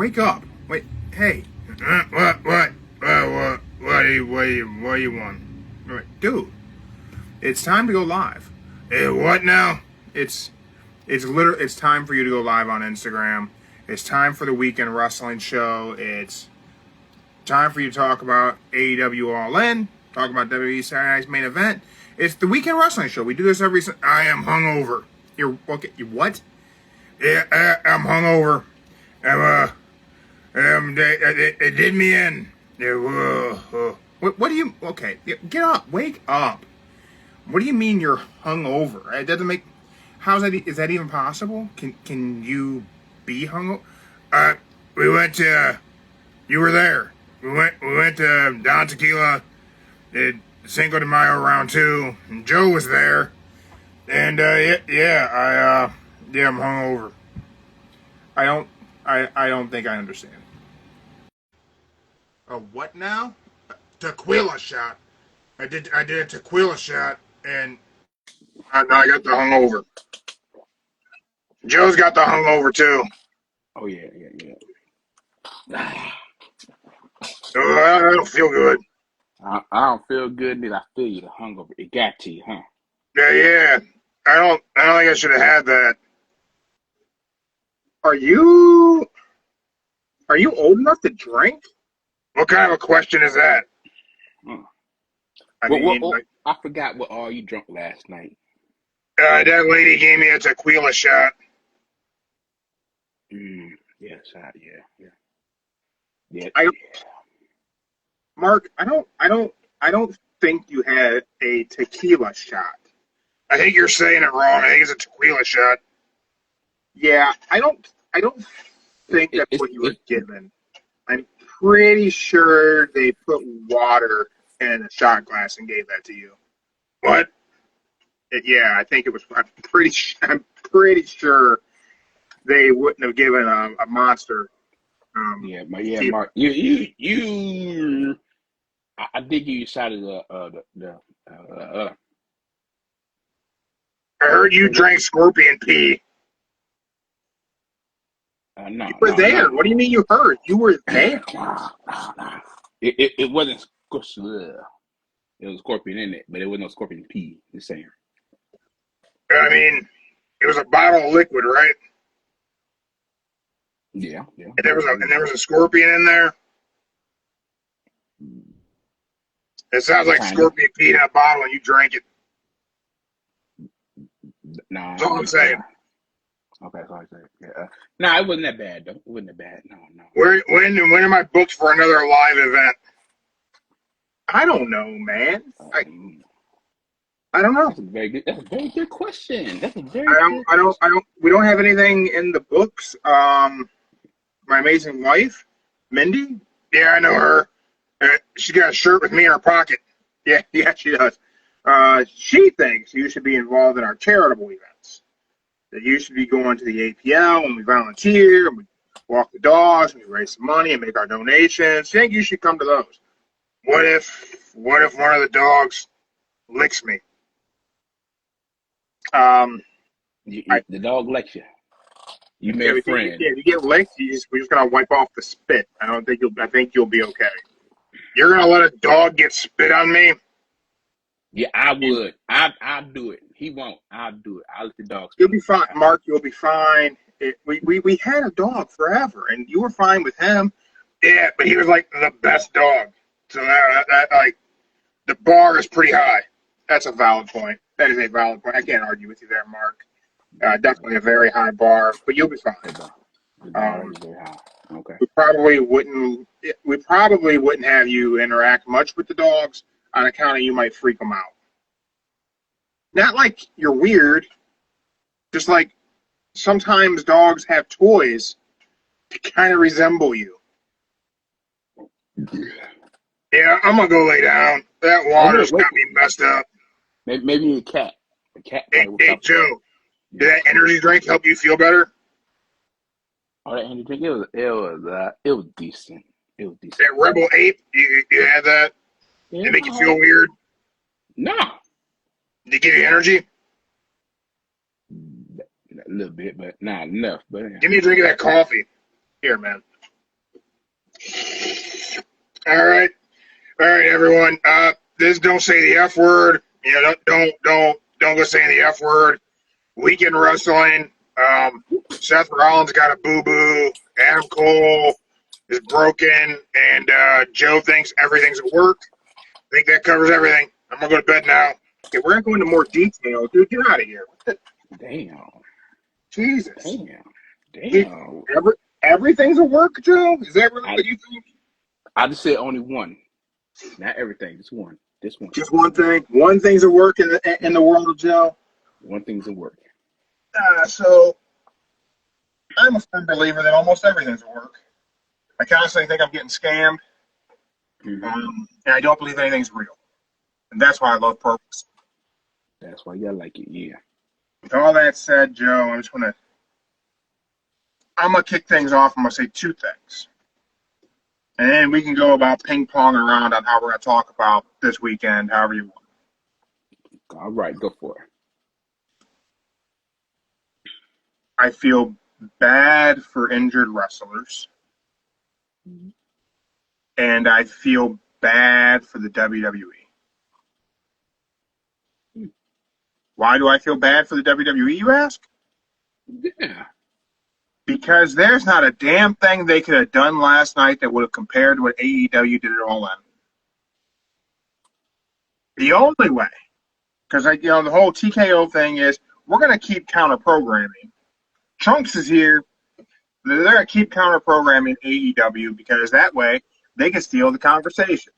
wake up. Wait, hey. What do you want? Wait, dude, it's time to go live. What now? It's time for you to go live on Instagram. It's time for the Weekend Wrestling Show. It's time for you to talk about AEW All In. Talk about WWE Saturday Night's main event. It's the Weekend Wrestling Show. We do this every. I am hungover. You're okay? You what? Yeah, I'm hungover. It did me in. What do you? Okay, get up. Wake up. What do you mean you're hungover? It doesn't make. How's that? Is that even possible? Can you be hungover? We went to. You were there. We went to Don Tequila. Did Cinco de Mayo round 2, and Joe was there. And I'm hungover. I don't think I understand. A what now? Tequila shot. I did a tequila shot, and now I got the hungover. Joe's got the hungover too. Oh yeah. I don't feel good. I don't feel good, neither. I feel you. The hungover, it got to you, huh? Yeah. I don't think I should have had that. Are you old enough to drink? What kind of a question is that? I forgot what all you drunk last night. That lady gave me a tequila shot. Yeah. Mark, I don't think you had a tequila shot. I think you're saying it wrong. I think it's a tequila shot. Yeah, I don't think that's what you were given. I'm pretty sure they put water in a shot glass and gave that to you. What? Yeah, I think it was. I'm pretty sure they wouldn't have given a monster. Mark, you. I did give you a shot of the. I heard you drank scorpion pee. No, you were there. What do you mean you heard? You were there. No. It wasn't. It was scorpion in it, but it wasn't no scorpion pee. The same. I mean, it was a bottle of liquid, right? Yeah. And there was a scorpion in there. It sounds like scorpion pee in a bottle, and you drank it. No, that's all I'm saying. Okay, that's all I'm saying. Yeah. No, it wasn't that bad, though. It wasn't that bad. No. When am I booked for another live event? I don't know, man. I don't know. That's a very good question. We don't have anything in the books. My amazing wife, Mindy. Yeah, I know her. She's got a shirt with me in her pocket. Yeah, she does. She thinks you should be involved in our charitable events. That you should be going to the APL and we volunteer and we walk the dogs and we raise some money and make our donations. She thinks you should come to those. What if one of the dogs licks me? The dog licks you. You made a friend. If you get licked, we're just gonna wipe off the spit. I think you'll be okay. You're gonna let a dog get spit on me? Yeah, I would. I'll do it. He won't. I'll do it. I'll let the dog spit. You'll be fine, Mark. You'll be fine. We had a dog forever, and you were fine with him. Yeah, but he was like the best dog. So that like the bar is pretty high. That's a valid point. That is a valid point. I can't argue with you there, Mark. Definitely a very high bar, but you'll be fine. The bar is very high. Okay. We probably wouldn't have you interact much with the dogs on account of you might freak them out. Not like you're weird, just like sometimes dogs have toys to kind of resemble you. Yeah, I'm gonna go lay down. That water's got me messed up. Maybe a cat. Hey, Joe, did that energy drink help you feel better? Oh, that energy drink, it was decent. It was decent. That Rebel Ape, you had that? Did it make you feel weird? No. Did it give you energy? A little bit, but not enough. But give me a drink of that coffee. Here, man. All right, everyone. This don't say the F word. You know, don't go saying the F word. Weekend wrestling. Seth Rollins got a boo-boo. Adam Cole is broken, and Joe thinks everything's at work. I think that covers everything. I'm gonna go to bed now. Okay, we're gonna go into more detail, dude. Get out of here. Damn. Jesus. Damn. Everything's at work, Joe. Is that really what you think? I just said only one, not everything. Just one. This one. Just one thing. One thing's at work in the world of Joe. One thing's at work. So I'm a firm believer that almost everything's at work. I constantly think I'm getting scammed, and I don't believe anything's real. And that's why I love purpose. That's why y'all like it, yeah. With all that said, Joe, I'm gonna kick things off. I'm gonna say two things, and then we can go about ping-pong around on how we're gonna talk about this weekend, however you want. All right, go for it. I feel bad for injured wrestlers, and I feel bad for the WWE. Why do I feel bad for the WWE, you ask? Yeah. Because there's not a damn thing they could have done last night that would have compared to what AEW did at All In. The only way, because the whole TKO thing is, we're going to keep counter-programming. Trunks is here. They're going to keep counter-programming AEW because that way they can steal the conversation.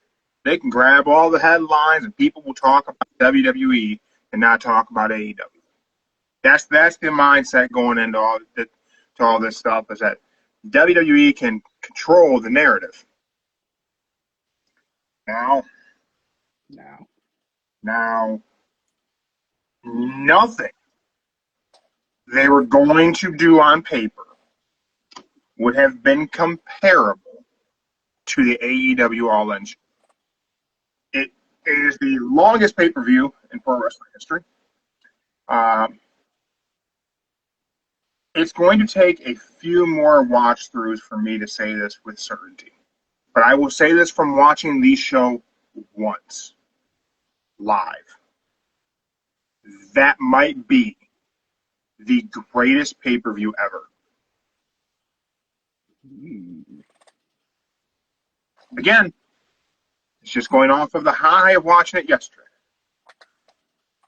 They can grab all the headlines and people will talk about WWE and not talk about AEW. That's the mindset going into all this stuff, is that WWE can control the narrative. Now, nothing they were going to do on paper would have been comparable to the AEW All In. It is the longest pay-per-view in pro wrestling history. It's going to take a few more watch-throughs for me to say this with certainty. But I will say this from watching the show once, live. That might be the greatest pay-per-view ever. Again, it's just going off of the high of watching it yesterday.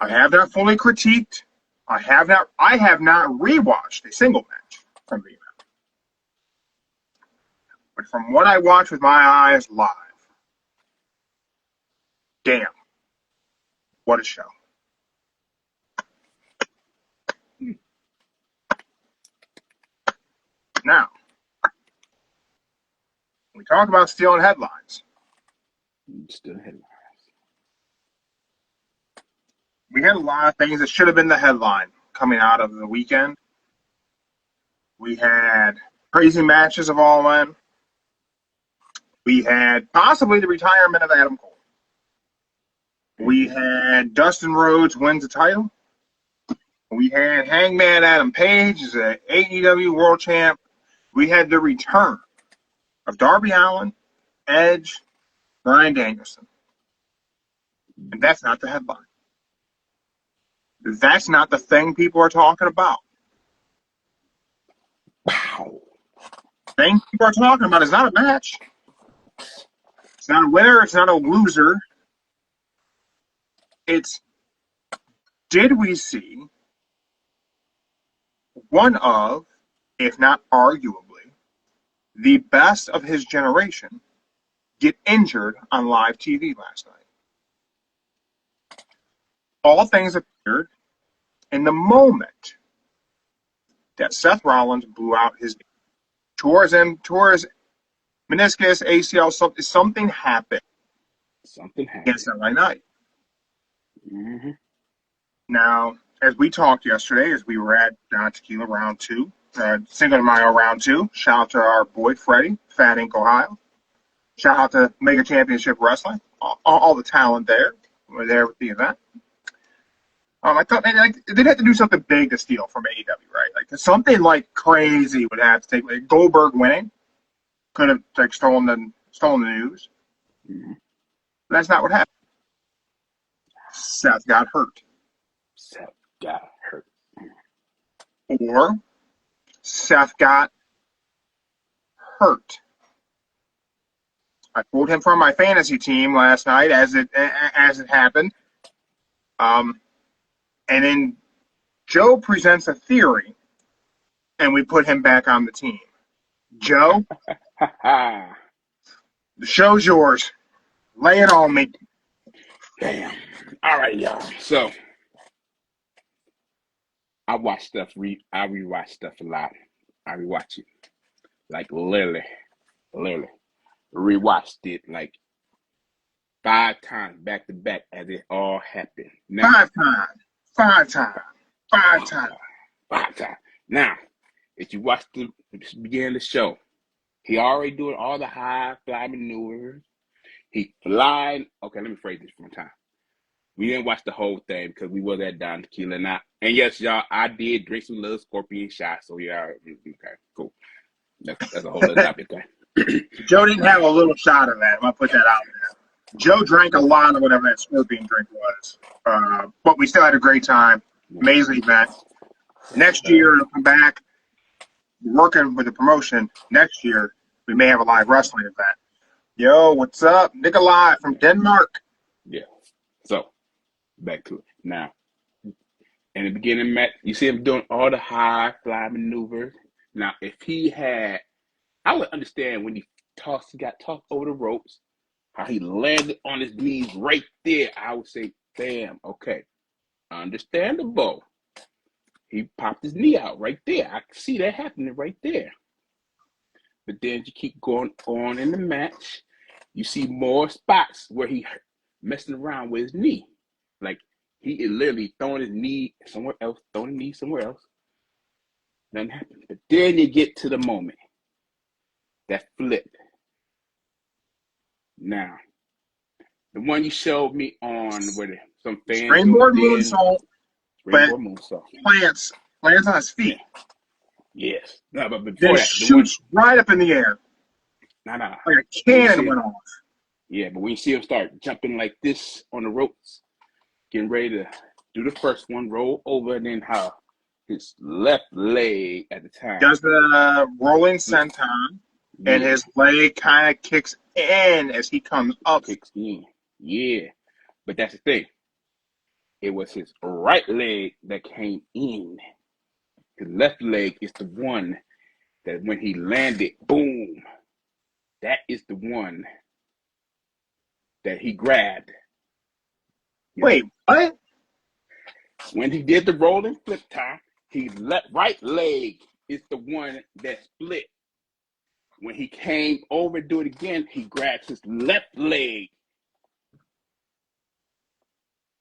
I have not fully critiqued. I have not rewatched a single match from the event. But from what I watched with my eyes live, damn, what a show. Now, we talk about stealing headlines. We had a lot of things that should have been the headline coming out of the weekend. We had crazy matches of All In. We had possibly the retirement of Adam Cole. We had Dustin Rhodes wins the title. We had Hangman Adam Page as an AEW World Champ. We had the return of Darby Allin, Edge, Bryan Danielson. And that's not the headline. That's not the thing people are talking about. Wow. The thing people are talking about is not a match. It's not a winner. It's not a loser. It's, did we see one of, if not arguably, the best of his generation get injured on live TV last night? All things appeared in the moment that Seth Rollins blew out his tore his meniscus, ACL, something happened. Against LA Knight. Now, as we talked yesterday, as we were at Tequila Round 2, Cinco de Mayo Round 2, shout out to our boy Freddie, Fat Ink, Ohio. Shout out to Mega Championship Wrestling, all the talent there. We're there with the event. I thought they'd have to do something big to steal from AEW, right? Like something like crazy would have to take. Like Goldberg winning could have stolen the news. Mm-hmm. That's not what happened. Seth got hurt. Seth got hurt. Or Seth got hurt. I pulled him from my fantasy team last night as it happened. And then Joe presents a theory, and we put him back on the team. Joe, the show's yours. Lay it on me. Damn. All right, y'all. So I watch stuff. I rewatch stuff a lot. I rewatch it like literally rewatched it like 5 times back to back as it all happened. Now, 5 times. Now, if you watch the beginning of the show, he already doing all the high fly maneuvers. He flying. Okay, let me phrase this one time. We didn't watch the whole thing because we was at Don Tequila now. And yes, y'all, I did drink some little scorpion shots. So yeah, okay, cool. That's a whole other topic. Okay. Joe didn't have a little shot of that. I'm gonna put that out there. Joe drank a lot of whatever that scorpion drink was, but we still had a great time. Amazing event. Next year, I'll come back working with the promotion. Next year, we may have a live wrestling event. Yo, what's up? Nikolai from Denmark. Yeah. So, back to it. Now, in the beginning, Matt, you see him doing all the high fly maneuvers. Now, if he had, I would understand when he got tossed over the ropes, how he landed on his knees right there. I would say, damn, okay, understandable. He popped his knee out right there. I can see that happening right there. But then you keep going on in the match. You see more spots where he messing around with his knee. Like he is literally throwing his knee somewhere else, throwing his knee somewhere else. Nothing happened. But then you get to the moment. That flip. Now, the one you showed me on where some fans Springboard moonsault. Springboard moonsault. Plants on his feet. Yeah. Yes. No, but before then that, shoots right up in the air. Like a cannon went off. Yeah, but when you see him start jumping like this on the ropes, getting ready to do the first one, roll over, and then how his left leg at the time does the rolling senton, and his leg kind of kicks in as he comes up. Kicks in. Yeah. But that's the thing. It was his right leg that came in. His left leg is the one that when he landed, boom, that is the one that he grabbed. Wait, what? When he did the rolling flip time, his right leg is the one that split. When he came over to do it again, he grabs his left leg.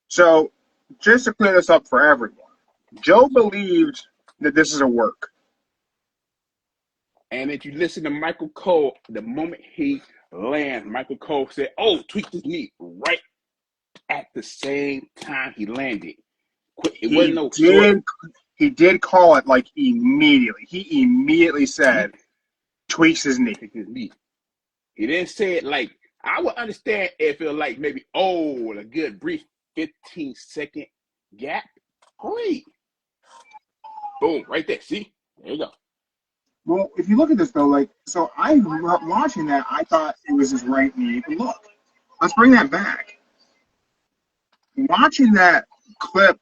So, just to clear this up for everyone, Joe believed that this is a work. And if you listen to Michael Cole, the moment he lands, Michael Cole said, "Oh, tweaked his knee right at the same time he landed." It wasn't no short. He did call it like immediately. He immediately said, "Tweaks his knee." Tweaks his knee. He didn't say it like, I would understand if it was like maybe, a good brief 15-second gap. Great. Boom, right there. See? There you go. Well, if you look at this, though, so I watching that, I thought it was his right knee. But look, let's bring that back. Watching that clip,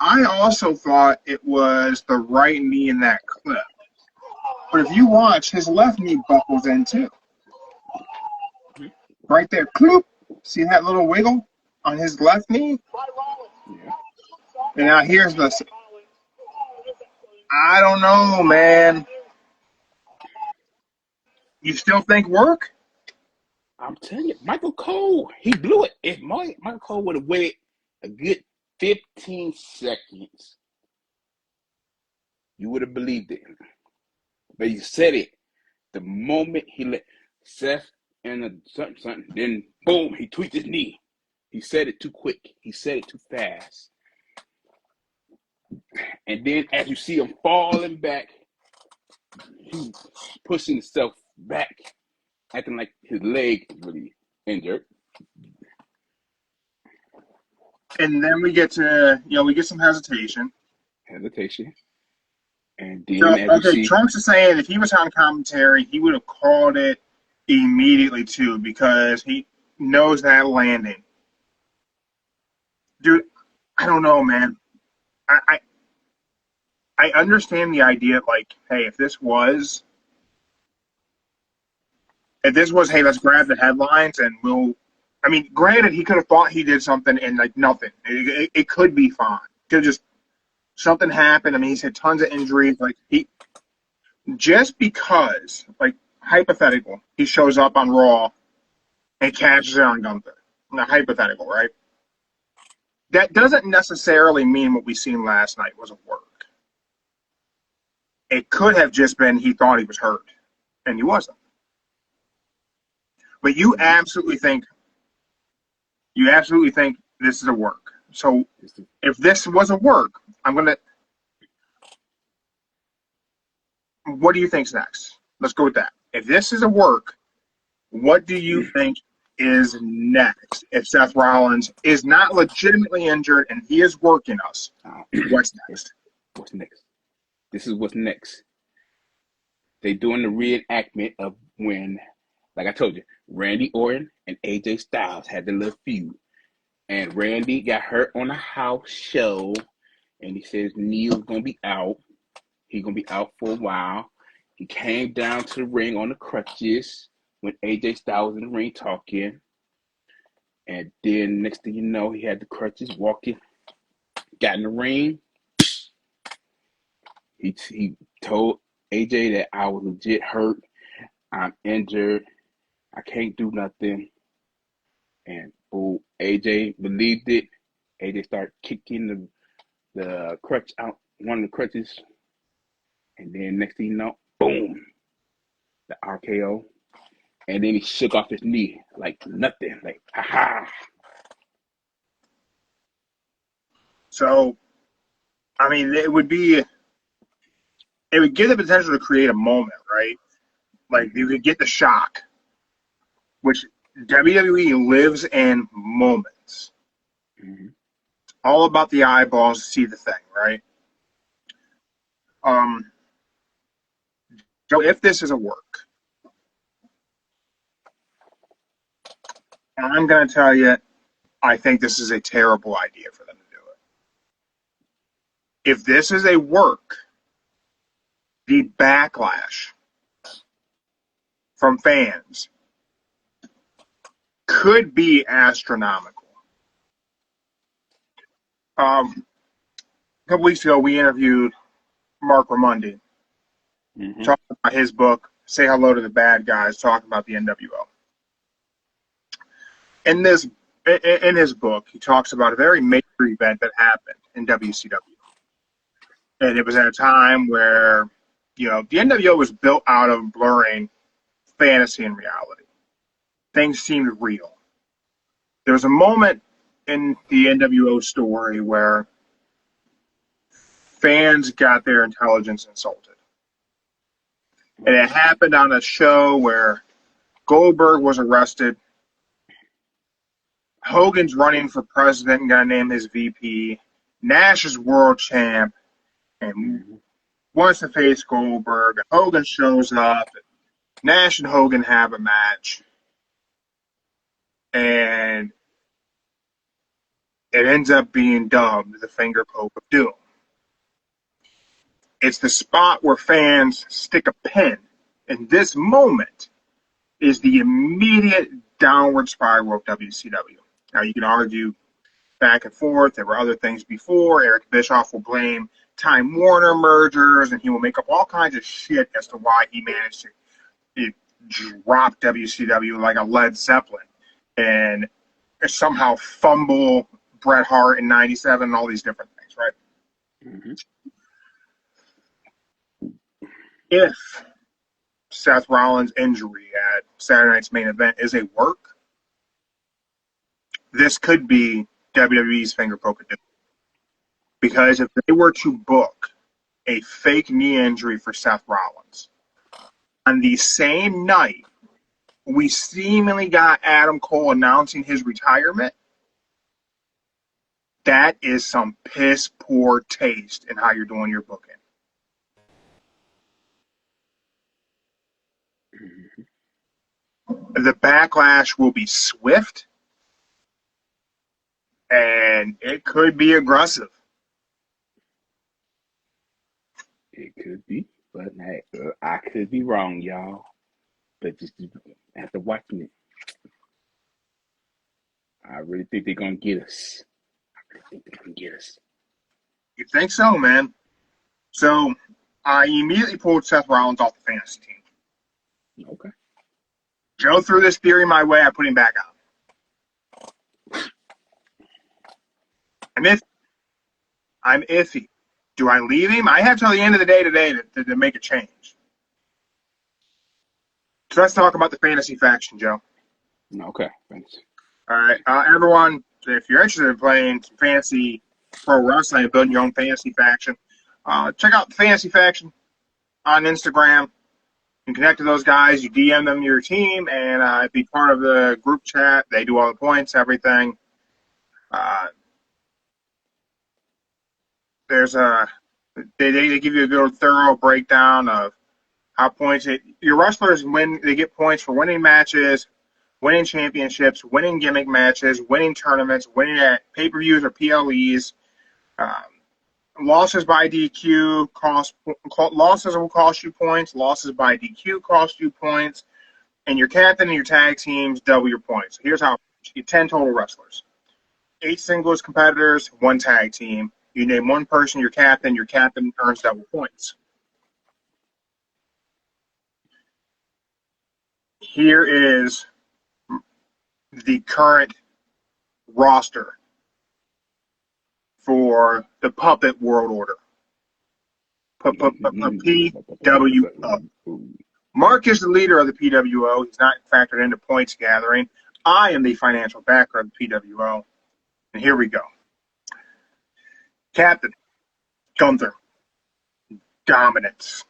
I also thought it was the right knee in that clip. But if you watch, his left knee buckles in, too. Right there. Cloop. See that little wiggle on his left knee? Yeah. And now here's the... I don't know, man. You still think work? I'm telling you, Michael Cole, he blew it. If Michael Cole would have waited a good 15 seconds, you would have believed it. But he said it the moment he let Seth and something, then boom, he tweaked his knee. He said it too quick. He said it too fast. And then as you see him falling back, he's pushing himself back acting like his leg is really injured. And then we get to, we get some hesitation. And So, then, as you see, Trunks is saying if he was on commentary, he would have called it immediately too, because he knows that landing. Dude, I don't know, man. I understand the idea of, like, hey, if this was, hey, let's grab the headlines and we'll. I mean, granted, he could have thought he did something and like nothing. It could be fine. Could have just something happened. I mean, he's had tons of injuries. Like just because, like, hypothetical, he shows up on Raw and catches it on Gunther. Now, hypothetical, right? That doesn't necessarily mean what we seen last night was a work. It could have just been he thought he was hurt, and he wasn't. But you absolutely think this is a work. So if this was a work, what do you think's next? Let's go with that. If this is a work, what do you think is next? If Seth Rollins is not legitimately injured and he is working us, what's next? What's next? This is what's next. They doing the reenactment of when, like I told you, Randy Orton and AJ Styles had the little feud. And Randy got hurt on a house show, and he says Neil's going to be out. He's going to be out for a while. He came down to the ring on the crutches when AJ Styles was in the ring talking. And then next thing you know, he had the crutches walking, got in the ring. He told AJ that I was legit hurt. I'm injured. I can't do nothing. And AJ believed it. AJ started kicking the crutch out, one of the crutches. And then next thing you know, boom, the RKO. And then he shook off his knee like nothing, like, ha-ha. So, I mean, it would give the potential to create a moment, right? Like, you could get the shock, which WWE lives in moments. Mm-hmm. All about the eyeballs to see the thing, right? So if this is a work, I'm going to tell you, I think this is a terrible idea for them to do it. If this is a work, the backlash from fans could be astronomical. A couple weeks ago, we interviewed Mark Ramundi, talking about his book, Say Hello to the Bad Guys, talking about the NWO. In his book, he talks about a very major event that happened in WCW. And it was at a time where, the NWO was built out of blurring fantasy and reality. Things seemed real. There was a moment in the NWO story where fans got their intelligence insulted. And it happened on a show where Goldberg was arrested. Hogan's running for president and got to name his VP. Nash is world champ and wants to face Goldberg. And Hogan shows up. And Nash and Hogan have a match. And it ends up being dubbed the finger poke of doom. It's the spot where fans stick a pin. And this moment is the immediate downward spiral of WCW. Now, you can argue back and forth. There were other things before. Eric Bischoff will blame Time Warner mergers, and he will make up all kinds of shit as to why he managed to drop WCW like a Led Zeppelin and somehow fumble Bret Hart in '97 and all these different things, right? Mm-hmm. If Seth Rollins' injury at Saturday night's main event is a work, this could be WWE's finger poke of doom. Because if they were to book a fake knee injury for Seth Rollins on the same night we seemingly got Adam Cole announcing his retirement. That is some piss poor taste in how you're doing your booking. The backlash will be swift, and it could be aggressive. It could be, but hey, I could be wrong, y'all. But just after watching it, I really think they're gonna get us. You think so, man? So I immediately pulled Seth Rollins off the fantasy team. Okay. Joe threw this theory my way. I put him back out. I'm iffy. Do I leave him? I have till the end of the day today to make a change. So let's talk about the fantasy faction, Joe. Okay, thanks. All right, everyone, if you're interested in playing some fantasy pro wrestling and building your own fantasy faction, check out the fantasy faction on Instagram. You can connect to those guys. You DM them your team and be part of the group chat. They do all the points, everything. They give you a good thorough breakdown of how points your wrestlers win. They get points for winning matches, winning championships, winning gimmick matches, winning tournaments, winning at pay-per-views or PLEs. Losses by DQ losses will cost you points. Losses by DQ cost you points. And your captain and your tag teams double your points. Here's how: you 10 total wrestlers, 8 singles competitors, 1 tag team. You name one person your captain earns double points. Here is the current roster for the Puppet World Order. PWO. Mark is the leader of the PWO. He's not factored into points gathering. I am the financial backer of the PWO. And here we go. Captain, Gunther. Dominance.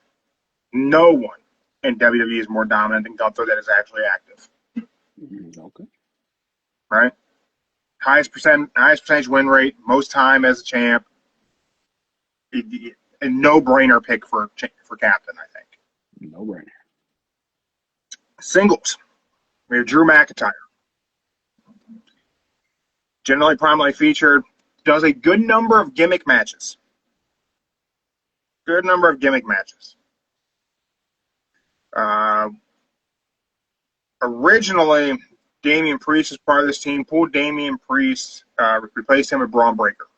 No one in WWE is more dominant than Gunther that is actually active. Okay. Right? Highest percentage win rate, most time as a champ. A no-brainer pick for captain, I think. No-brainer. Singles. We have Drew McIntyre. Generally primarily featured, does a good number of gimmick matches. Originally, Damian Priest is part of this team. Pulled Damian Priest, replaced him with Braun Breaker.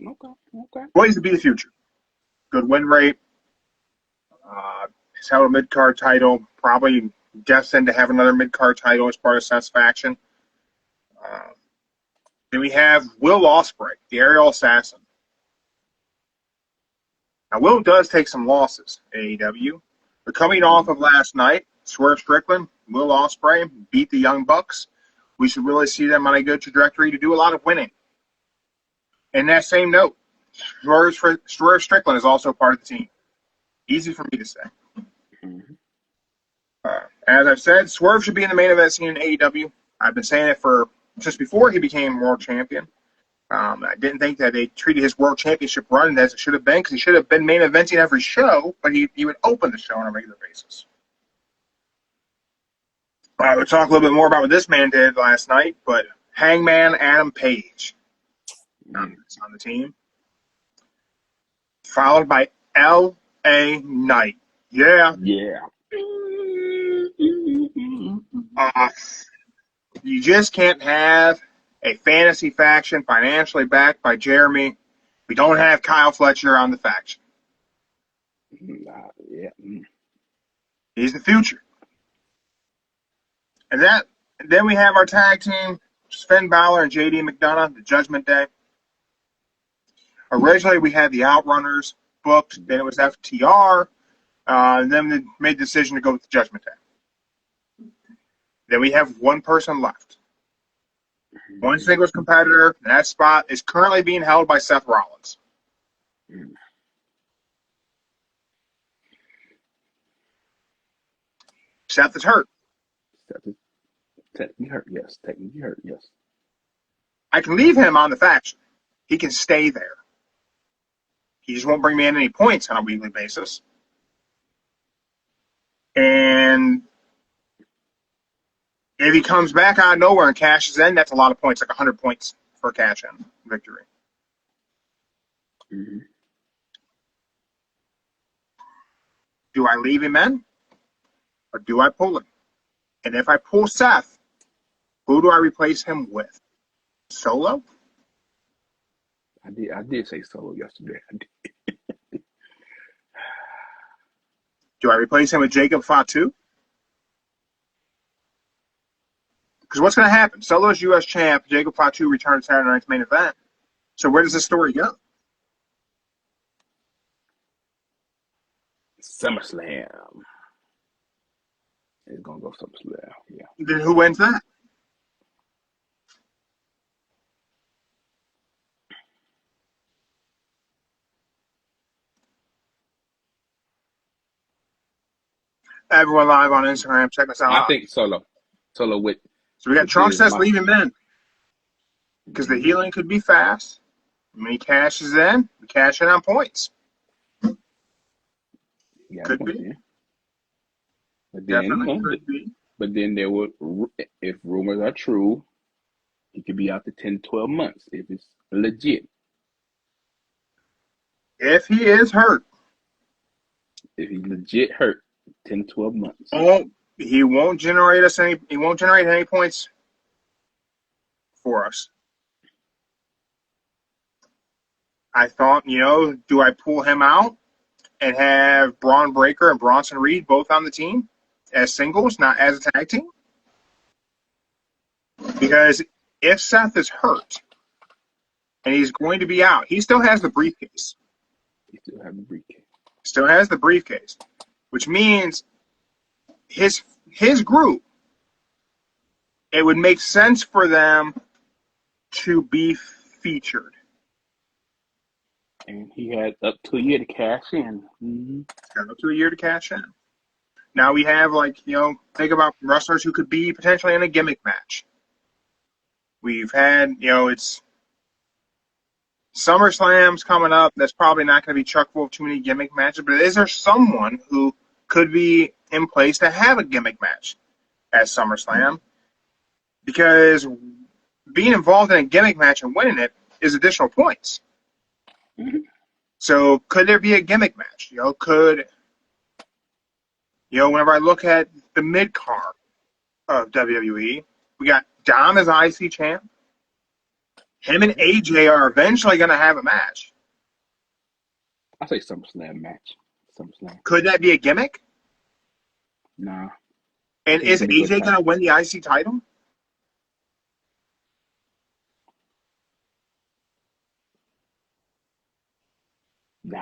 Okay. Plays to be the future. Good win rate. He's held a mid-card title. Probably destined to have another mid-card title as part of Seth's faction. Then we have Will Ospreay, the aerial assassin. Now, Will does take some losses at AEW. But coming off of last night, Swerve Strickland, Will Ospreay beat the Young Bucks. We should really see them on a good trajectory to do a lot of winning. In that same note, Swerve Strickland is also part of the team. Easy for me to say. Mm-hmm. As I've said, Swerve should be in the main event scene in AEW. I've been saying it since before he became world champion. I didn't think that they treated his world championship run as it should have been, because he should have been main eventing every show, but he would open the show on a regular basis. We'll talk a little bit more about what this man did last night, but Hangman Adam Page on the team. Followed by L.A. Knight. Yeah. You just can't have a fantasy faction financially backed by Jeremy. We don't have Kyle Fletcher on the faction. He's the future. And then we have our tag team, Finn Balor and JD McDonough, the Judgment Day. Originally, we had the Outrunners booked. Then it was FTR. Then they made the decision to go with the Judgment Day. Then we have one person left. One singles competitor. And that spot is currently being held by Seth Rollins. Seth is hurt. Seth is technically hurt. Yes, technically hurt. Yes. I can leave him on the faction. He can stay there. He just won't bring me in any points on a weekly basis. And if he comes back out of nowhere and cashes in, that's a lot of points, like 100 points for a cash-in victory. Mm-hmm. Do I leave him in? Or do I pull him? And if I pull Seth, who do I replace him with? Solo? I did say Solo yesterday. Do I replace him with Jacob Fatu? Because what's going to happen? Solo's U.S. champ. Jacob Fatu returns Saturday night's main event. So where does this story go? SummerSlam. It's going to go SummerSlam, yeah. Then who wins that? Everyone live on Instagram, check us out. I think Solo with. So we got Trunk says leave him in. Because the healing could be fast. When he cashes in, we cash in on points. Yeah, could be. Yeah. But then, could be. But then there would, if rumors are true, he could be out to 10, 12 months if it's legit. If he is hurt. If he's legit hurt, 10, 12 months. Oh, he won't generate any points for us. I thought, do I pull him out and have Braun Breaker and Bronson Reed both on the team as singles, not as a tag team? Because if Seth is hurt and he's going to be out, he still has the briefcase. Still has the briefcase, which means his group, it would make sense for them to be featured. And he had up to a year to cash in. Mm-hmm. Got up to a year to cash in. Now we have, think about wrestlers who could be potentially in a gimmick match. We've had, it's SummerSlam's coming up. That's probably not going to be chock full of too many gimmick matches. But is there someone who could be in place to have a gimmick match at SummerSlam? Because being involved in a gimmick match and winning it is additional points. Mm-hmm. So could there be a gimmick match? Whenever I look at the mid-card of WWE, we got Dom as IC champ. Him and AJ are eventually going to have a match. I say SummerSlam match. SummerSlam. Could that be a gimmick? Nah. And is AJ going to win the IC title? Nah,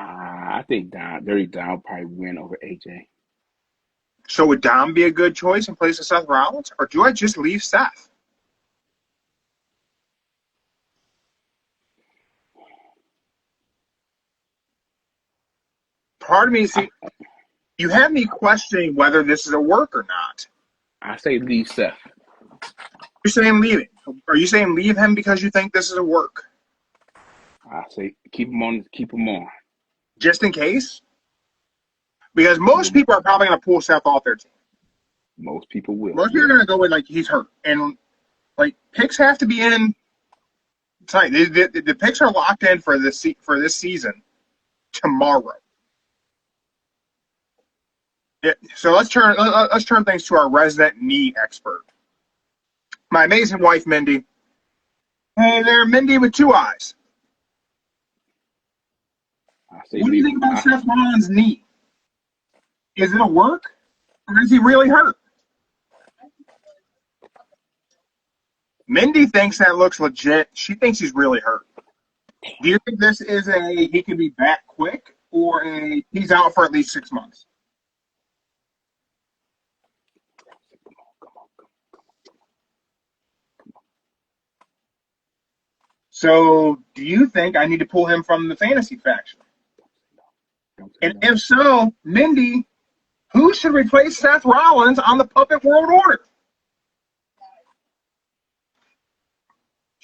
I think Dirty Dom will probably win over AJ. So would Dom be a good choice in place of Seth Rollins? Or do I just leave Seth? Part of me, you have me questioning whether this is a work or not. I say leave Seth. You're saying leave him. Are you saying leave him because you think this is a work? I say keep him on. Just in case? Because most people are probably going to pull Seth off their team. Most people will. Most people are going to go with, he's hurt. And, picks have to be in. The picks are locked in for this season tomorrow. Yeah, so let's turn things to our resident knee expert. My amazing wife, Mindy. Hey there, Mindy with two eyes. What do you think about Seth Rollins' knee? Is it a work, or is he really hurt? Mindy thinks that looks legit. She thinks he's really hurt. Do you think this is he can be back quick, or he's out for at least 6 months? So, do you think I need to pull him from the fantasy faction? And if so, Mindy, who should replace Seth Rollins on the Puppet World Order?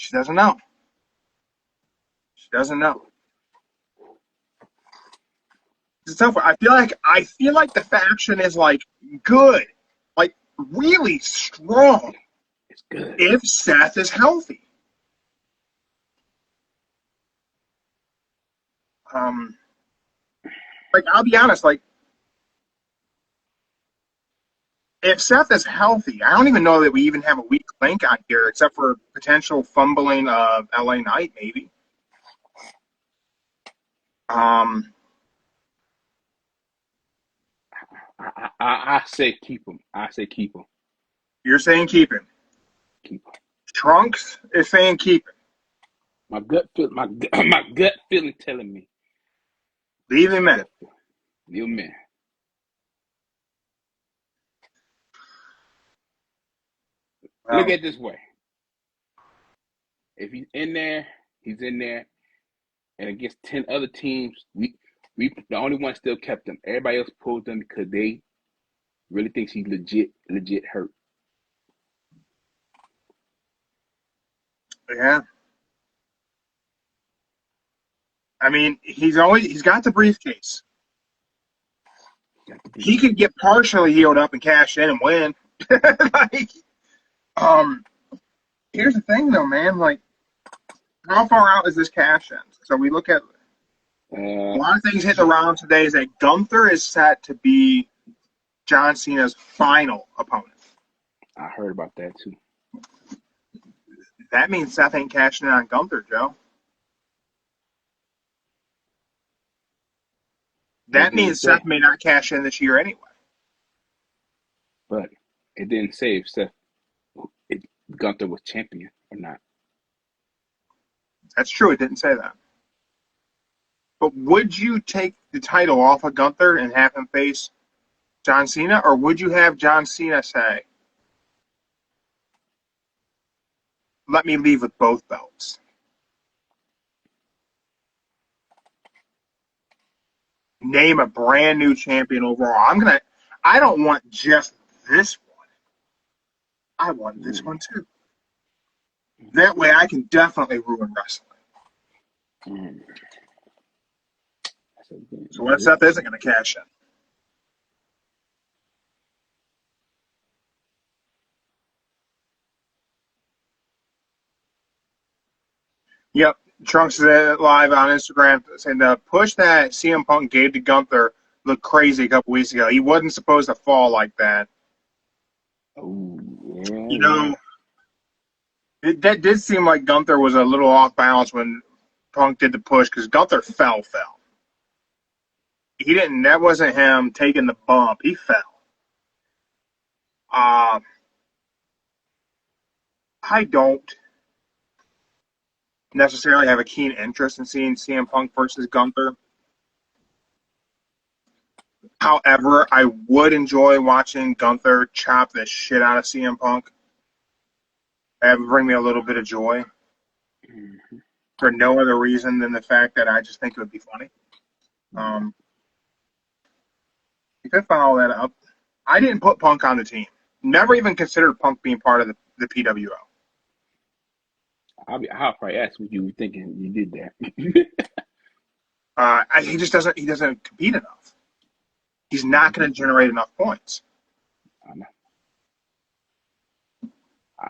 She doesn't know. She doesn't know. It's tough. I feel like the faction is like good, like really strong. It's good. If Seth is healthy. Like I'll be honest, like if Seth is healthy, I don't even know that we even have a weak link out here, except for potential fumbling of LA Knight, maybe. I say keep him. I say keep him. You're saying keep him. Keep him. Trunks is saying keep him. My gut feeling telling me Leave him in. leave him in. Look at it this way. If he's in there, he's in there. And against 10 other teams, we the only one still kept him. Everybody else pulled him because they really think he's legit hurt. Yeah. I mean, he's got the briefcase. He could get partially healed up and cash in and win. Like, here's the thing though, man. Like, how far out is this cash in? So we look at a lot of things hit the round today. Is that Gunther is set to be John Cena's final opponent. I heard about that too. That means Seth ain't cashing in on Gunther, Joe. That means Seth may not cash in this year anyway. But it didn't say if Gunther was champion or not. That's true. It didn't say that. But would you take the title off of Gunther and have him face John Cena, or would you have John Cena say, let me leave with both belts? Name a brand new champion overall. I don't want just this one. I want this one too. That way I can definitely ruin wrestling. So what Seth isn't going to cash in? Yep. Trunks is live on Instagram saying the push that CM Punk gave to Gunther looked crazy a couple weeks ago. He wasn't supposed to fall like that. Oh, yeah. You know, that did seem like Gunther was a little off balance when Punk did the push because Gunther fell. He didn't. That wasn't him taking the bump. He fell. I don't necessarily have a keen interest in seeing CM Punk versus Gunther. However, I would enjoy watching Gunther chop the shit out of CM Punk. That would bring me a little bit of joy. For no other reason than the fact that I just think it would be funny. You could follow that up. I didn't put Punk on the team. Never even considered Punk being part of the PWO. I'll probably ask what you were thinking you did that. He just doesn't. He doesn't compete enough. He's not going to generate enough points. I know.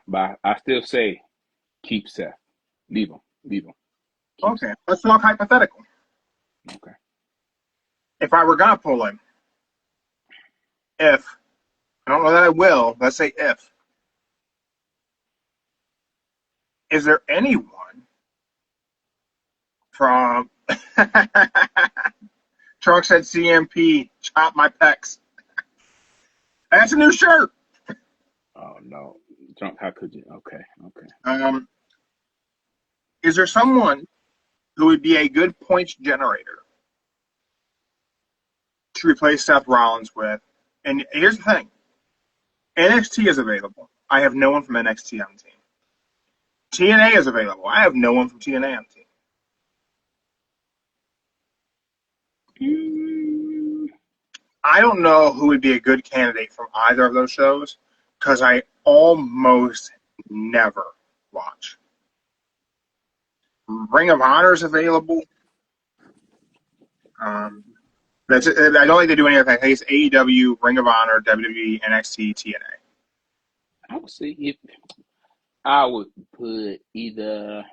But I still say keep Seth. Leave him. Okay, let's talk hypothetical. Okay. If I were going to pull him, I don't know that I will, let's say if. Is there anyone from Trunks said CMP, chop my pecs? That's a new shirt. Oh no. Trump, how could you? Okay. Is there someone who would be a good points generator to replace Seth Rollins with? And here's the thing. NXT is available. I have no one from NXT on the team. TNA is available. I have no one from TNA on the team. I don't know who would be a good candidate from either of those shows because I almost never watch. Ring of Honor is available. That's it. I don't think they do any of that. I think it's AEW, Ring of Honor, WWE, NXT, TNA. I would say if I would put either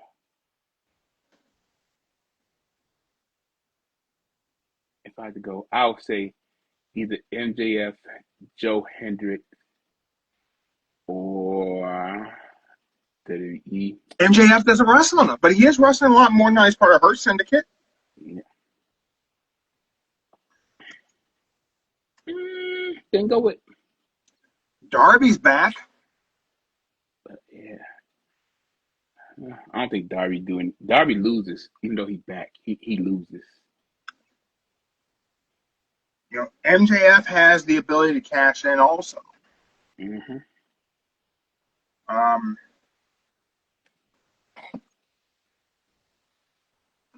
if I had to go, I would say either MJF, Joe Hendrick, or WWE. MJF doesn't wrestle enough, but he is wrestling a lot more than he's part of Hurt Syndicate. Yeah. Then go with Darby's back. but yeah. I don't think Darby loses, even though he's back. He loses. You know, MJF has the ability to cash in also. Mm-hmm.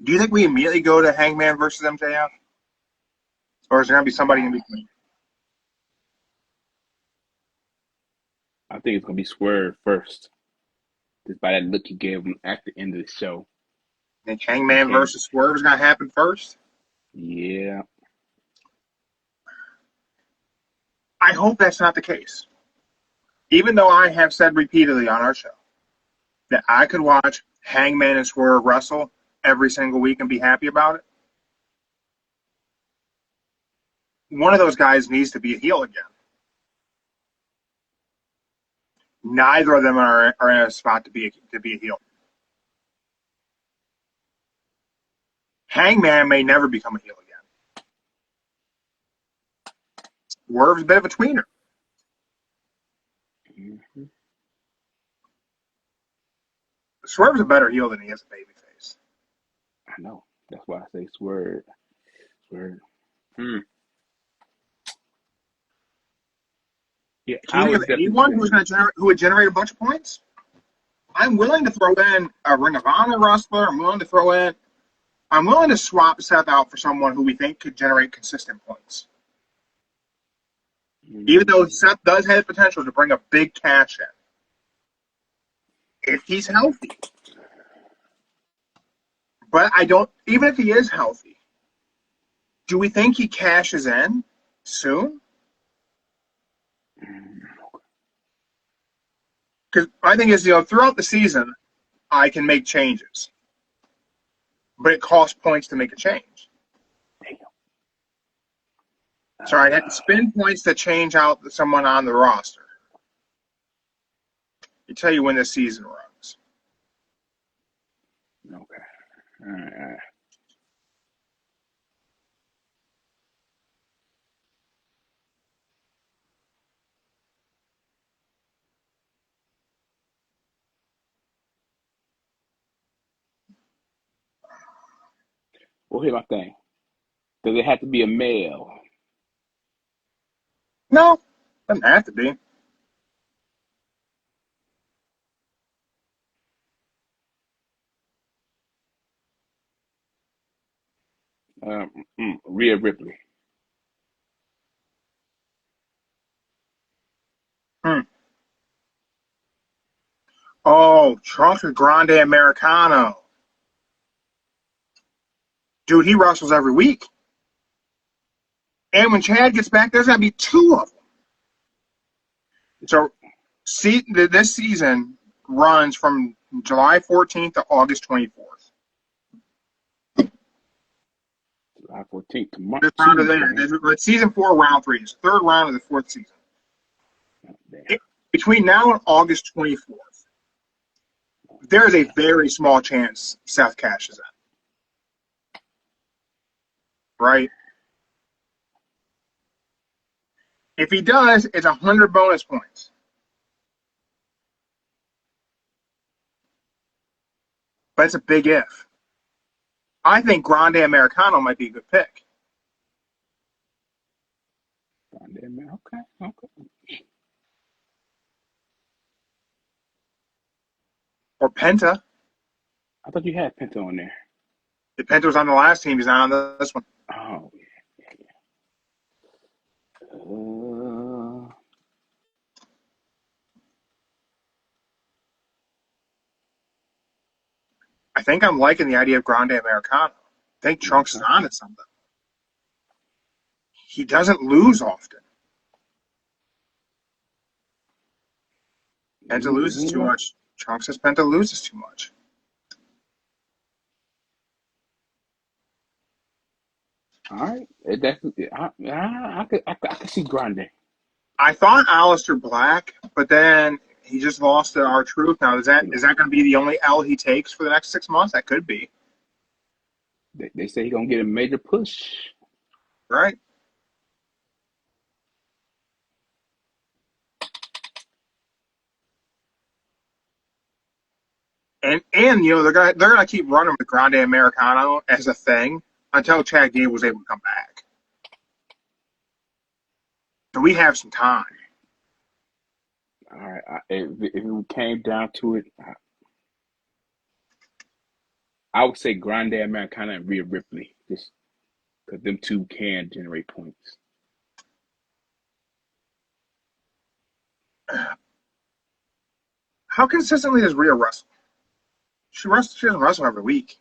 Do you think we immediately go to Hangman versus MJF? Or is there going to be somebody in between? I think it's gonna be Swerve first. Just by that look he gave him at the end of the show. I think Hangman versus Swerve is going to happen first? Yeah. I hope that's not the case. Even though I have said repeatedly on our show that I could watch Hangman and Swerve wrestle every single week and be happy about it, one of those guys needs to be a heel again. Neither of them are in a spot to be a heel. Hangman may never become a heel again. Swerve's a bit of a tweener. Mm-hmm. Swerve's a better heel than he is a babyface. I know. That's why I say Swerve. Swerve. Yeah, Can you think of anyone who would generate a bunch of points? I'm willing to throw in a Ring of Honor wrestler. I'm willing to swap Seth out for someone who we think could generate consistent points. Even though Seth does have the potential to bring a big cash in. If he's healthy. But even if he is healthy, do we think he cashes in soon? Because my thing is, throughout the season, I can make changes. But it costs points to make a change. So I'd have to spend points to change out someone on the roster. I tell you when the season runs. Okay. All right. Well, here's my thing. Does it have to be a male? No, doesn't have to be. Rhea Ripley. Oh, Trunks with Grande Americano. Dude, he wrestles every week. And when Chad gets back, there's going to be two of them. So this season runs from July 14th to August 24th. July 14th to March. It's season 4, round 3. It's the third round of the 4th season. Between now and August 24th, there is a very small chance Seth cashes in. Right? If he does, it's 100 bonus points. But it's a big if. I think Grande Americano might be a good pick. Okay. Or Penta. I thought you had Penta on there. If Penta was on the last team, he's not on this one. Oh, yeah. think I'm liking the idea of Grande Americano. I think Trunks is on to something. He doesn't lose often. Penta loses too much. Trunks says Penta loses too much. All right, it definitely. I could see Grande. I thought Aleister Black, but then he just lost to R-Truth. Now, is that going to be the only L he takes for the next 6 months? That could be. They say he's gonna get a major push. Right. And they're gonna keep running with Grande Americano as a thing until Chad Gable was able to come back. So we have some time. All right, if it came down to it, I would say Grande Americano and Rhea Ripley, just because them two can generate points. How consistently does Rhea wrestle? She doesn't wrestle every week.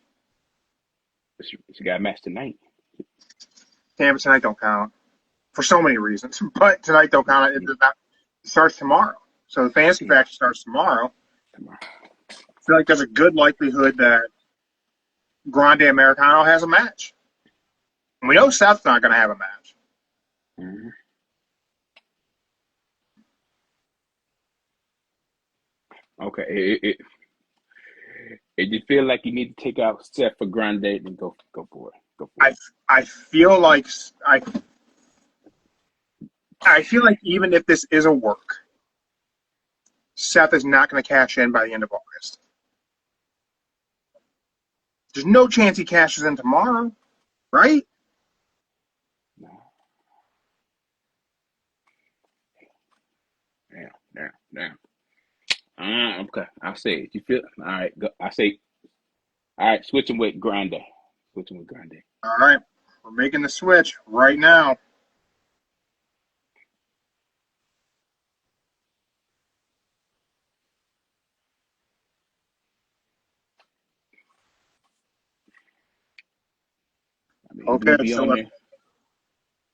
She got a match tonight. Damn, tonight don't count for so many reasons. But tonight don't count. It starts tomorrow. So the fantasy faction starts tomorrow. I feel like there's a good likelihood that Grande Americano has a match. And we know Seth's not going to have a match. Mm-hmm. Okay, if you feel like you need to take out Seth for Grande, then go for it. Go for it. I feel like even if this is a work, Seth is not going to cash in by the end of August. There's no chance he cashes in tomorrow, right? No. Damn. Okay, I'll say it. You feel all right? Go, I say, all right. Switching with Grande. All right, we're making the switch right now. I mean, Okay,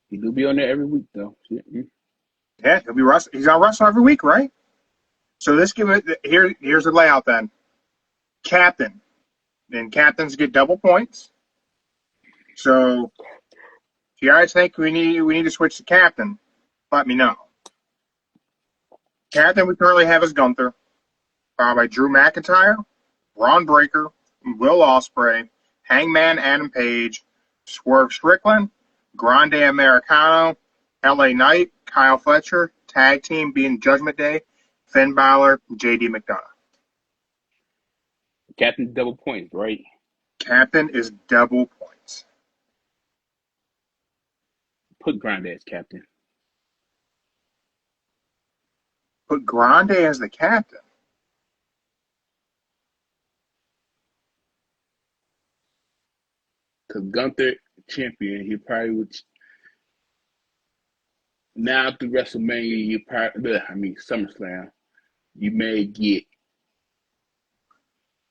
he do be on there every week, though. Yeah, he'll be wrestling. He's on wrestle every week, right? So here's the layout then. Captain. Then captains get double points. So if you guys think we need to switch to captain, let me know. Captain we currently have is Gunther, followed by Drew McIntyre, Braun Breaker, Will Ospreay, Hangman Adam Page, Swerve Strickland, Grande Americano, LA Knight, Kyle Fletcher, tag team being Judgment Day, Finn Balor, JD McDonough. Captain double points, right? Captain is double points. Put Grande as captain. Put Grande as the captain. Because Gunther, champion, he probably would. Now through WrestleMania, SummerSlam, you may get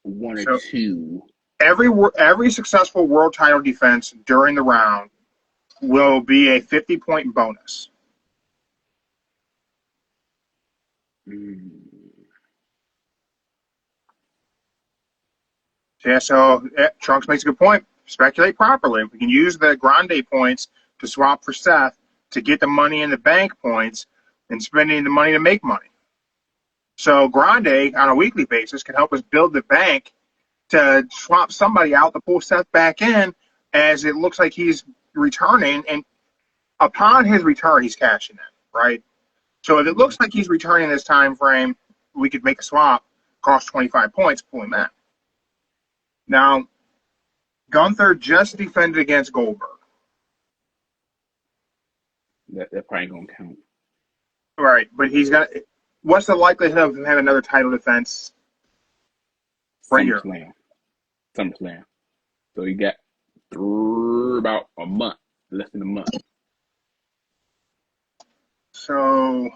one or two. Every successful world title defense during the round will be a 50-point bonus. Yeah, so Trunks makes a good point. Speculate properly. We can use the Grande points to swap for Seth to get the money in the bank points and spending the money to make money. So Grande, on a weekly basis, can help us build the bank to swap somebody out to pull Seth back in as it looks like he's returning. And upon his return, he's cashing in, right? So if it looks like he's returning this time frame, we could make a swap, cost 25 points, pull him in. Now, Gunther just defended against Goldberg. That probably ain't gonna count. Right, but he's got. What's the likelihood of him having another title defense? Right here. SummerSlam. So you got about a month, less than a month. So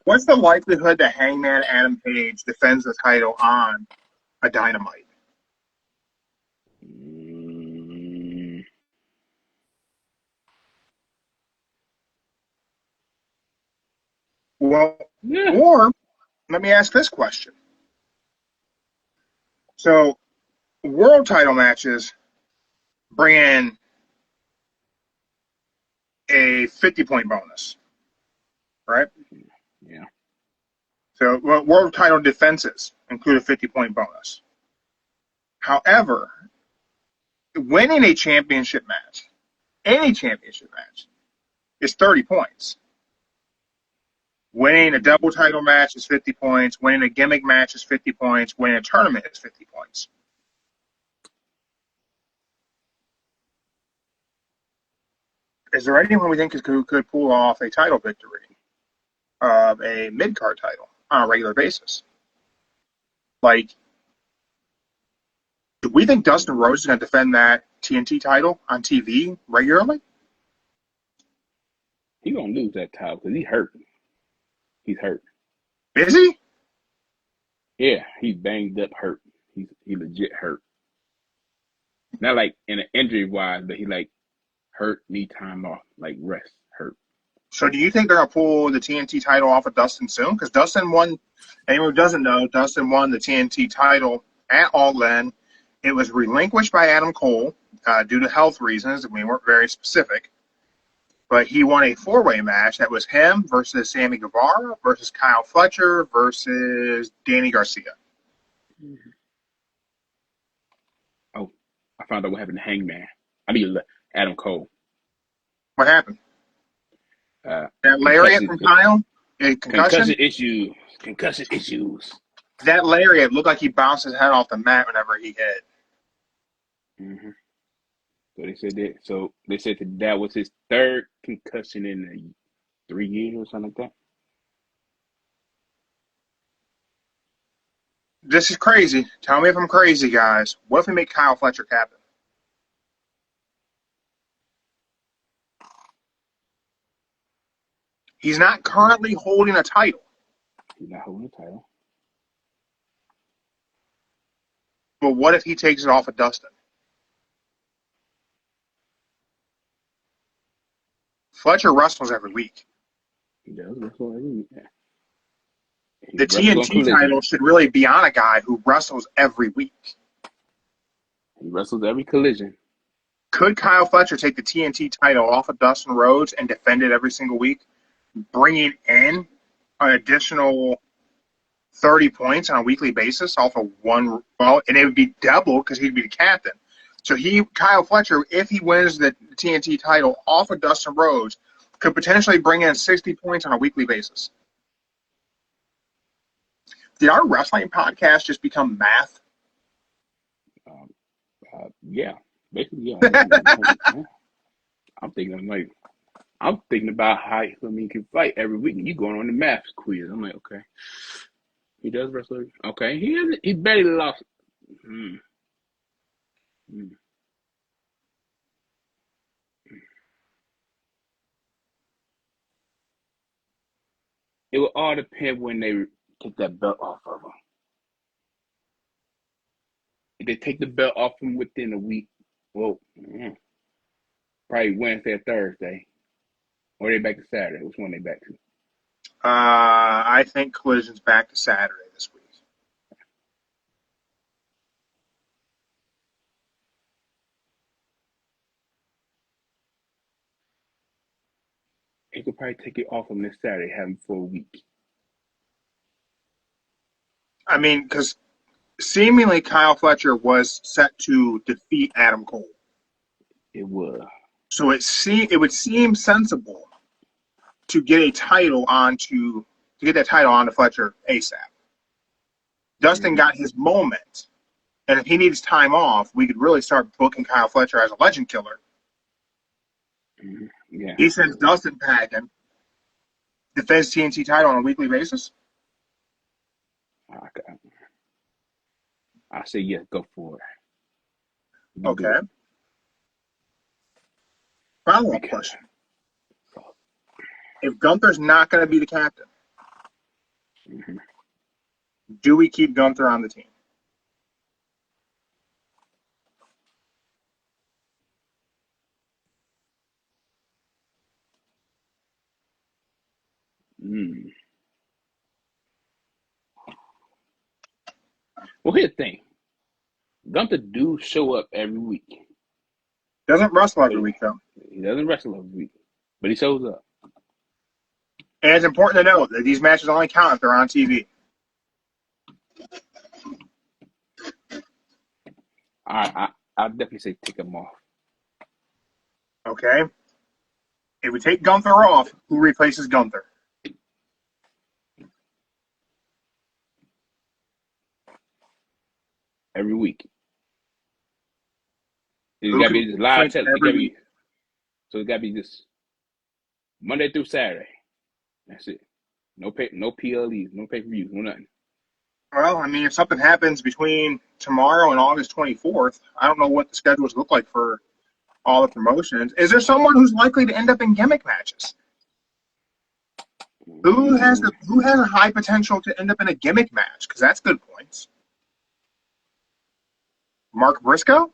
What's the likelihood that Hangman Adam Page defends the title on a Dynamite? Well, Yeah. or let me ask this question. So, world title matches bring in a 50-point bonus, right? Yeah. So, world title defenses include a 50-point bonus. However, winning a championship match, any championship match, is 30 points. Winning a double title match is 50 points. Winning a gimmick match is 50 points. Winning a tournament is 50 points. Is there anyone we think who could pull off a title victory of a mid-card title on a regular basis? Like, do we think Dustin Rhodes is going to defend that TNT title on TV regularly? He gonna lose that title because he's hurt. He's hurt. Is he? Yeah, he's banged up, hurt. He legit hurt. Not like in an injury wise, but he like hurt, need time off, like rest, hurt. So do you think they're going to pull the TNT title off of Dustin soon? Because Dustin won, anyone who doesn't know, Dustin won the TNT title at All In. It was relinquished by Adam Cole due to health reasons. We weren't very specific. But he won a four-way match. That was him versus Sammy Guevara versus Kyle Fletcher versus Danny Garcia. Oh, I found out what happened to Hangman. I mean, Adam Cole. What happened? That lariat from Kyle? Concussion issues. Concussion issues. That lariat looked like he bounced his head off the mat whenever he hit. Mm-hmm. So they said that was his third concussion in 3 years or something like that. This is crazy. Tell me if I'm crazy, guys. What if we make Kyle Fletcher captain? He's not currently holding a title. He's not holding a title. But what if he takes it off of Dustin? Fletcher wrestles every week. He does wrestle every week. Yeah. The TNT title should really be on a guy who wrestles every week. He wrestles every collision. Could Kyle Fletcher take the TNT title off of Dustin Rhodes and defend it every single week, bringing in an additional 30 points on a weekly basis off of one? Well, and it would be double because he'd be the captain. So Kyle Fletcher, if he wins the TNT title off of Dustin Rhodes, could potentially bring in 60 points on a weekly basis. Did our wrestling podcast just become math? Yeah, basically, yeah. I'm thinking about how he can fight every week, and you going on the math quiz. I'm like, okay, he does wrestle. Okay, he barely lost. It will all depend when they take that belt off of him. If they take the belt off him within a week, well, probably Wednesday or Thursday, or they back to Saturday. Which one they back to? I think Collision's back to Saturday this week. He could probably take it off him this Saturday, have him for a week. I mean, because seemingly Kyle Fletcher was set to defeat Adam Cole. It was. So it would seem sensible to get that title onto Fletcher ASAP. Dustin got his moment, and if he needs time off, we could really start booking Kyle Fletcher as a legend killer. Yeah. He sends Dustin packing, defends TNT title on a weekly basis. I say yes, go for it. Okay. Follow-up question. If Gunther's not going to be the captain, Mm-hmm. Do we keep Gunther on the team? Mm. Well, here's the thing. Gunther do show up every week. Doesn't wrestle every week, though. He doesn't wrestle every week, but he shows up. And it's important to note that these matches only count if they're on TV. I'll definitely say take him off. Okay? If we take Gunther off, who replaces Gunther? Every week. It's Who got to can be this live replace every week? So it's got to be this Monday through Saturday. That's it. No PLEs, no pay-per-views, no nothing. Well, I mean, if something happens between tomorrow and August 24th, I don't know what the schedules look like for all the promotions. Is there someone who's likely to end up in gimmick matches? Who has a high potential to end up in a gimmick match? Because that's good points. Mark Briscoe?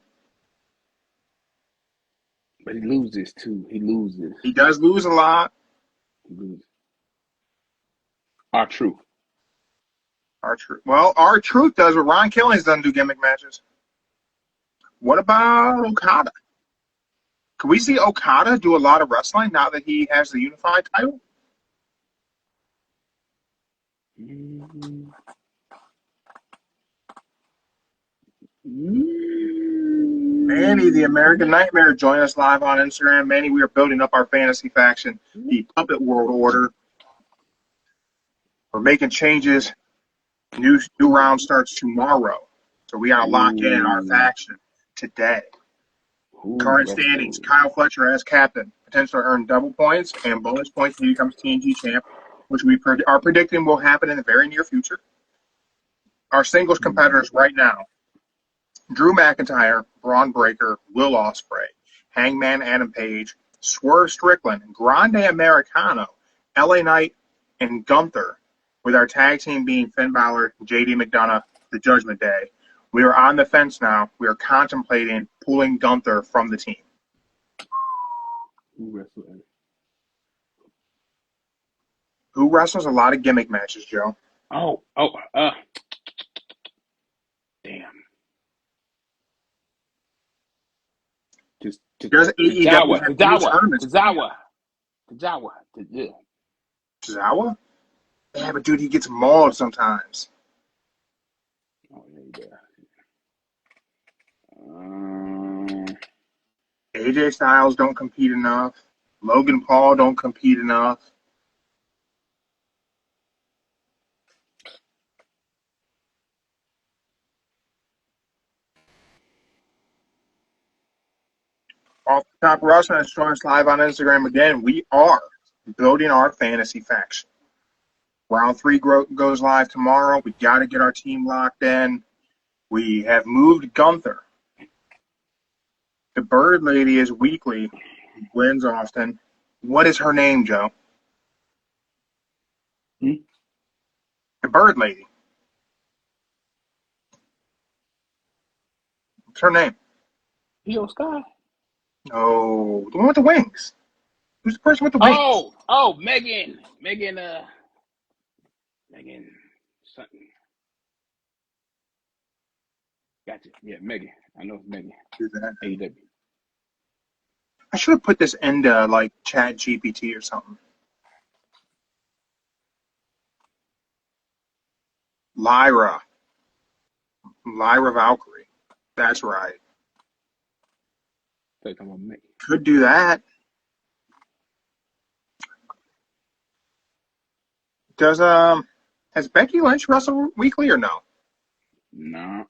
But he loses too. He loses. He does lose a lot. He loses. R-Truth. R-Truth. Well, R-Truth does what Ron Killings doesn't do gimmick matches. What about Okada? Can we see Okada do a lot of wrestling now that he has the unified title? Mm-hmm. Manny, the American Nightmare, join us live on Instagram. Manny, we are building up our fantasy faction, the Puppet World Order. We're making changes. New round starts tomorrow. So we got to lock in our faction today. Current standings, Kyle Fletcher as captain, potentially earn double points and bonus points when he becomes TNG champ, which we are predicting will happen in the very near future. Our singles competitors right now, Drew McIntyre, Braun Breaker, Will Ospreay, Hangman Adam Page, Swerve Strickland, Grande Americano, LA Knight, and Gunther, with our tag team being Finn Balor, JD McDonough, the Judgment Day. We are on the fence now. We are contemplating pulling Gunther from the team. Who wrestles a lot of gimmick matches, Joe? Damn. Does AEW have any tournaments? Tozawa? Yeah, but dude, he gets mauled sometimes. Oh, yeah. AJ Styles don't compete enough. Logan Paul don't compete enough. Off the top Wrestling is joining us live on Instagram again. We are building our fantasy faction. Round 3 goes live tomorrow. We got to get our team locked in. We have moved Gunther. The Bird Lady is weekly. Wins often. What is her name, Joe? The Bird Lady. What's her name? Io Sky. Oh, the one with the wings. Who's the person with the wings? Megan something. Gotcha. Yeah, Megan. I know it's Megan. AEW. I should have put this into like Chat GPT or something. Lyra Valkyrie. That's right. Could do that. Does has Becky Lynch wrestled weekly or no? No.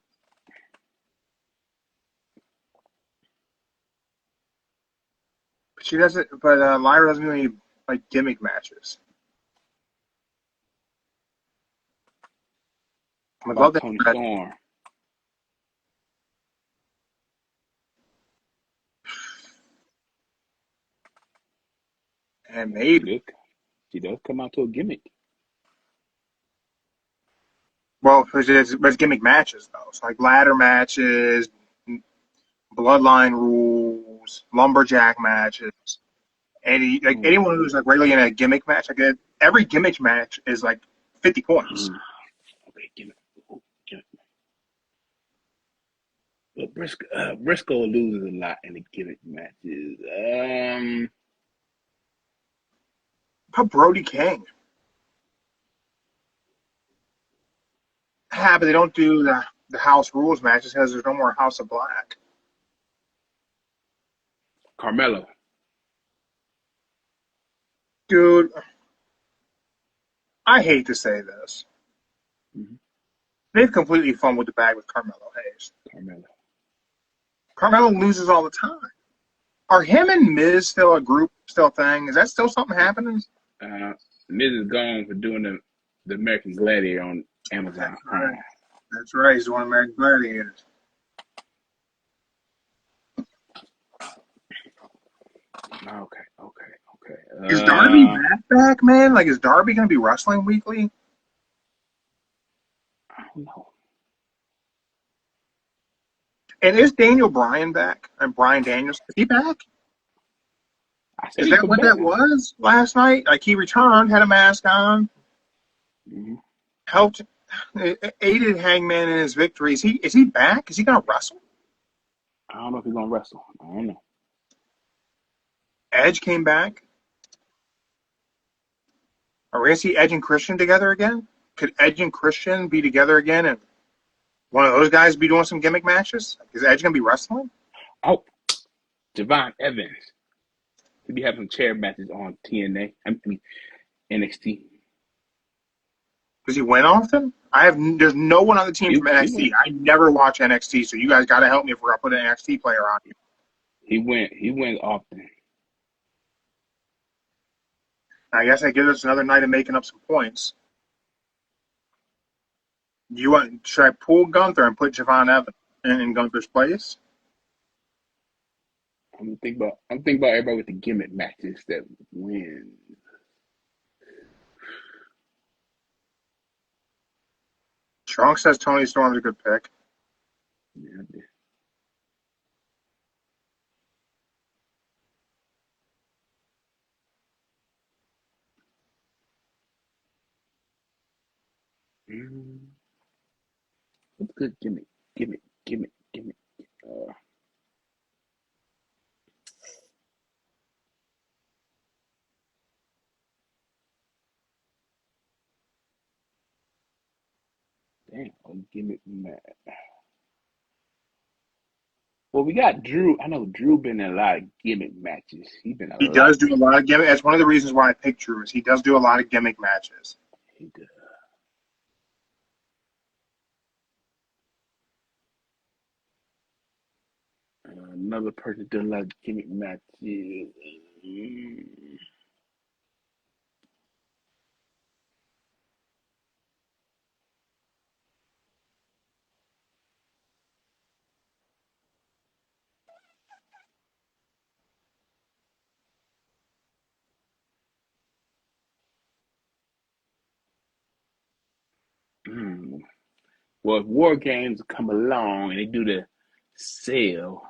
But she doesn't. But Lyra doesn't do any like gimmick matches. I love that. Toni Storm. And maybe she does come out to a gimmick. Well, it's gimmick matches though. So like ladder matches, bloodline rules, lumberjack matches. Anyone who's like regularly in a gimmick match, like every gimmick match is like 50 points. Okay, gimmick. But Briscoe loses a lot in the gimmick matches. How Brody King? Yeah, but they don't do the house rules matches because there's no more House of Black. Carmelo. Dude, I hate to say this. Mm-hmm. They've completely fumbled the bag with Carmelo Hayes. Carmelo loses all the time. Are him and Miz still a group, still a thing? Is that still something happening? Miz is gone for doing the American Gladiator on Amazon. That's right. He's one of American Gladiators. Okay. Is Darby back, man? Like, is Darby going to be wrestling weekly? I don't know. And is Daniel Bryan back? And Bryan Daniels, is he back? Is that what that was last night? Like, he returned, had a mask on, helped, aided Hangman in his victory. Is he back? Is he going to wrestle? I don't know if he's going to wrestle. I don't know. Edge came back. Are we going to see Edge and Christian together again? Could Edge and Christian be together again and one of those guys be doing some gimmick matches? Is Edge going to be wrestling? Oh, Javon Evans. He'll be having some chair matches on TNA. I mean, NXT. Does he win often? There's no one on the team from NXT. I never watch NXT, so you guys got to help me if we're going to put an NXT player on you. He wins often. I guess that gives us another night of making up some points. Should I pull Gunther and put Javon Evans in Gunther's place? I'm thinking about everybody with the gimmick matches that win. Strong says Toni Storm's a good pick. Yeah, what's good gimmick? Gimmick match. Well, we got Drew. I know Drew been in a lot of gimmick matches. He does do a lot of gimmick. That's one of the reasons why I picked Drew. Is he does do a lot of gimmick matches. He does. Another person doing a lot of gimmick matches. Well, if War Games come along and they do the sale,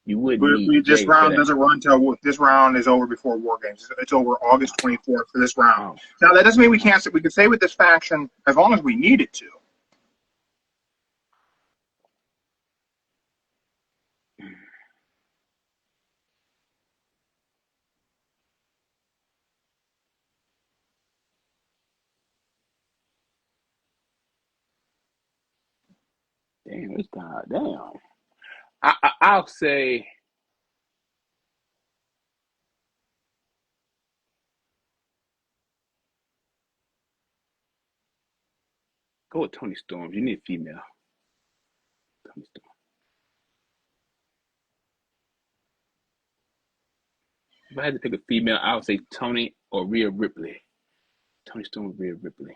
you wouldn't need this round doesn't run till this round is over before War Games. It's over August 24th for this round. Now that doesn't mean we can't. We can stay with this faction as long as we need it to. Damn. I'll say. Go with Toni Storm. You need a female. Toni Storm. If I had to pick a female, I would say Toni or Rhea Ripley. Toni Storm or Rhea Ripley.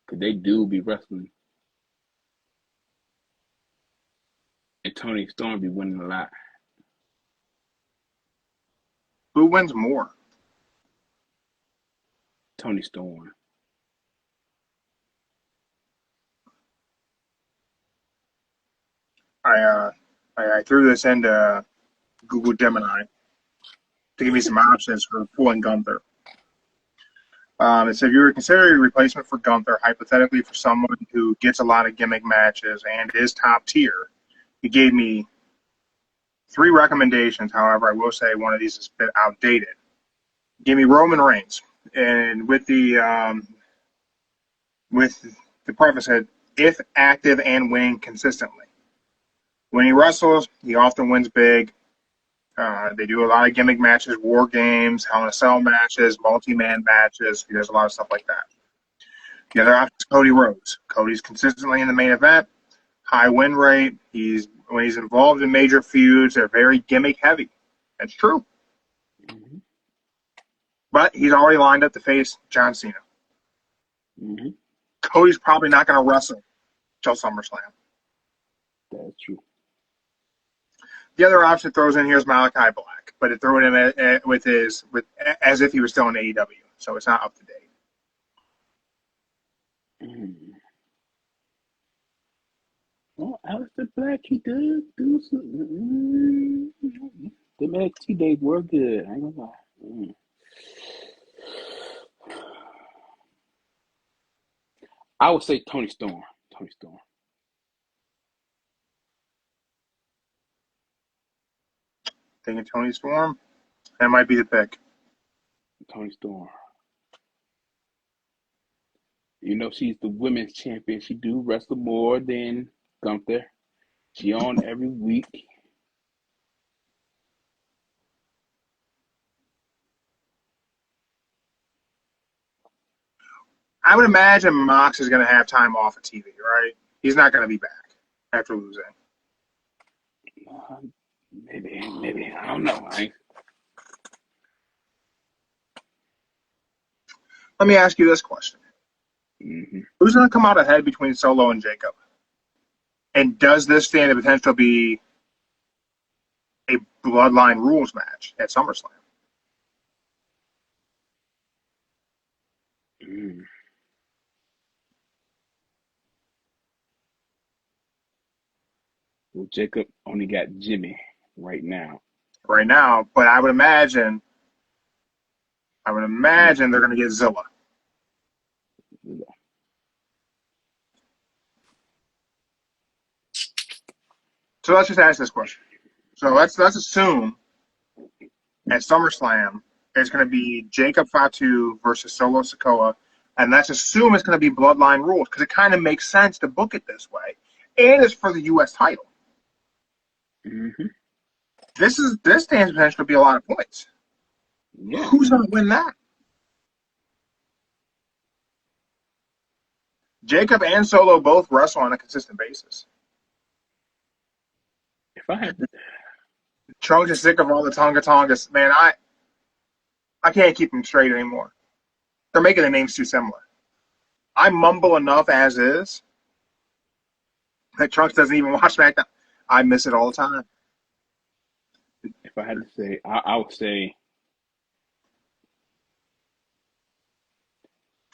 Because they do be wrestling. And Toni Storm be winning a lot. Who wins more? Toni Storm. I threw this into Google Gemini to give me some options for pulling Gunther. It said, if you were considering a replacement for Gunther, hypothetically for someone who gets a lot of gimmick matches and is top tier, he gave me 3 recommendations. However, I will say one of these is a bit outdated. He gave me Roman Reigns, and with the preface said, if active and winning consistently. When he wrestles, he often wins big. They do a lot of gimmick matches, war games, Hell in a Cell matches, multi-man matches. He does a lot of stuff like that. The other option is Cody Rhodes. Cody's consistently in the main event, high win rate. When he's involved in major feuds, they're very gimmick heavy. That's true. Mm-hmm. But he's already lined up to face John Cena. Mm-hmm. Cody's probably not going to wrestle till SummerSlam. That's true. The other option throws in here is Malachi Black, but it threw him as if he was still in AEW, so it's not up to date. Well, Aleister Black, he does do some. The NXT days were good. I ain't gonna lie. I would say Toni Storm. Toni Storm. Thinking Toni Storm? That might be the pick. Toni Storm. You know, she's the women's champion. She do wrestle more than Gunther. She on every week. I would imagine Mox is going to have time off of TV, right? He's not going to be back after losing. Maybe. I don't know. Let me ask you this question. Mm-hmm. Who's going to come out ahead between Solo and Jacob? And does this stand the potential to be a Bloodline rules match at SummerSlam? Well, Jacob only got Jimmy right now. Right now, but I would imagine they're going to get Zilla. So let's just ask this question. So let's assume at SummerSlam it's going to be Jacob Fatu versus Solo Sikoa, and let's assume it's going to be Bloodline rules because it kind of makes sense to book it this way, and it's for the U.S. title. Mm-hmm. This stands potential to be a lot of points. Yeah. Who's going to win that? Jacob and Solo both wrestle on a consistent basis. If I had to... Trunks is sick of all the Tongas. Man, I can't keep them straight anymore. They're making the names too similar. I mumble enough as is that Trunks doesn't even watch SmackDown. I miss it all the time. If I had to say, I would say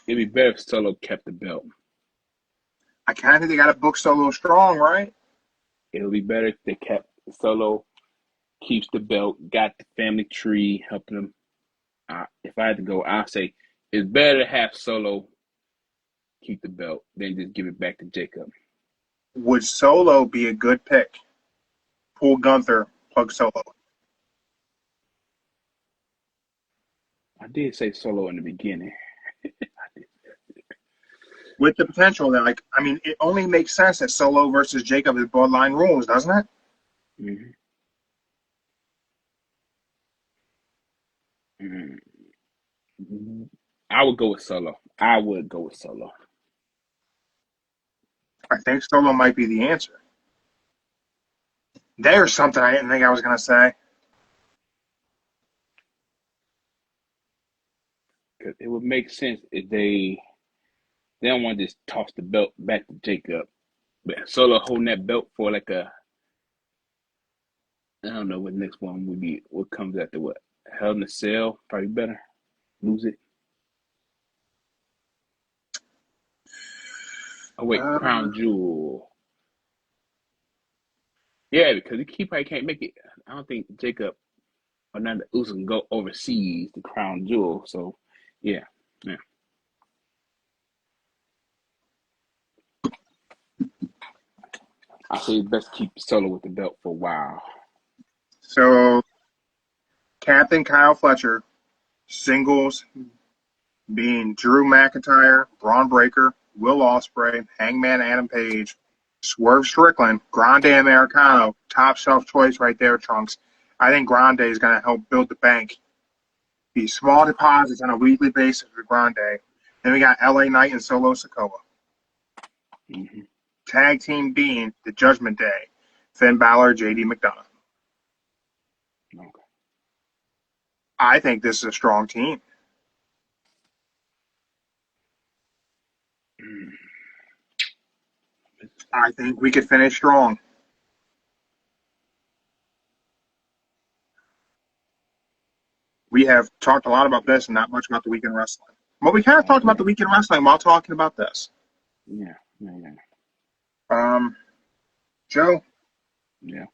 it'd be better if Solo kept the belt. I kind of think they got to book Solo strong, right? It'll be better if they kept Solo, keeps the belt, got the family tree helping him. If I had to go, I'd say it's better to have Solo keep the belt than just give it back to Jacob. Would Solo be a good pick? Pull Gunther, plug Solo. I did say Solo in the beginning. With the potential that, it only makes sense that Solo versus Jacob is Bloodline rules, doesn't it? Mm-hmm. Mm-hmm. I would go with Solo. I think Solo might be the answer. There's something I didn't think I was going to say. Because it would make sense if they don't want to just toss the belt back to Jacob. But Solo holding that belt for I don't know what next one would be. What comes after what? Hell in a Cell? Probably better. Lose it. Oh, wait. Crown Jewel. Yeah, because he probably can't make it. I don't think Jacob or none of the Usos can go overseas to crown jewel. So, yeah. I say it's best keep Solo with the belt for a while. So, Captain Kyle Fletcher, singles being Drew McIntyre, Braun Breaker, Will Ospreay, Hangman Adam Page, Swerve Strickland, Grande Americano, top shelf choice right there, Trunks. I think Grande is going to help build the bank. These small deposits on a weekly basis with Grande. Then we got LA Knight and Solo Sikoa. Mm-hmm. Tag team being the Judgment Day, Finn Balor, JD McDonough. Okay. I think this is a strong team. I think we could finish strong. We have talked a lot about this and not much about the weekend wrestling. Well, we kind of talked about the weekend wrestling while talking about this. Yeah. Joe? Yeah.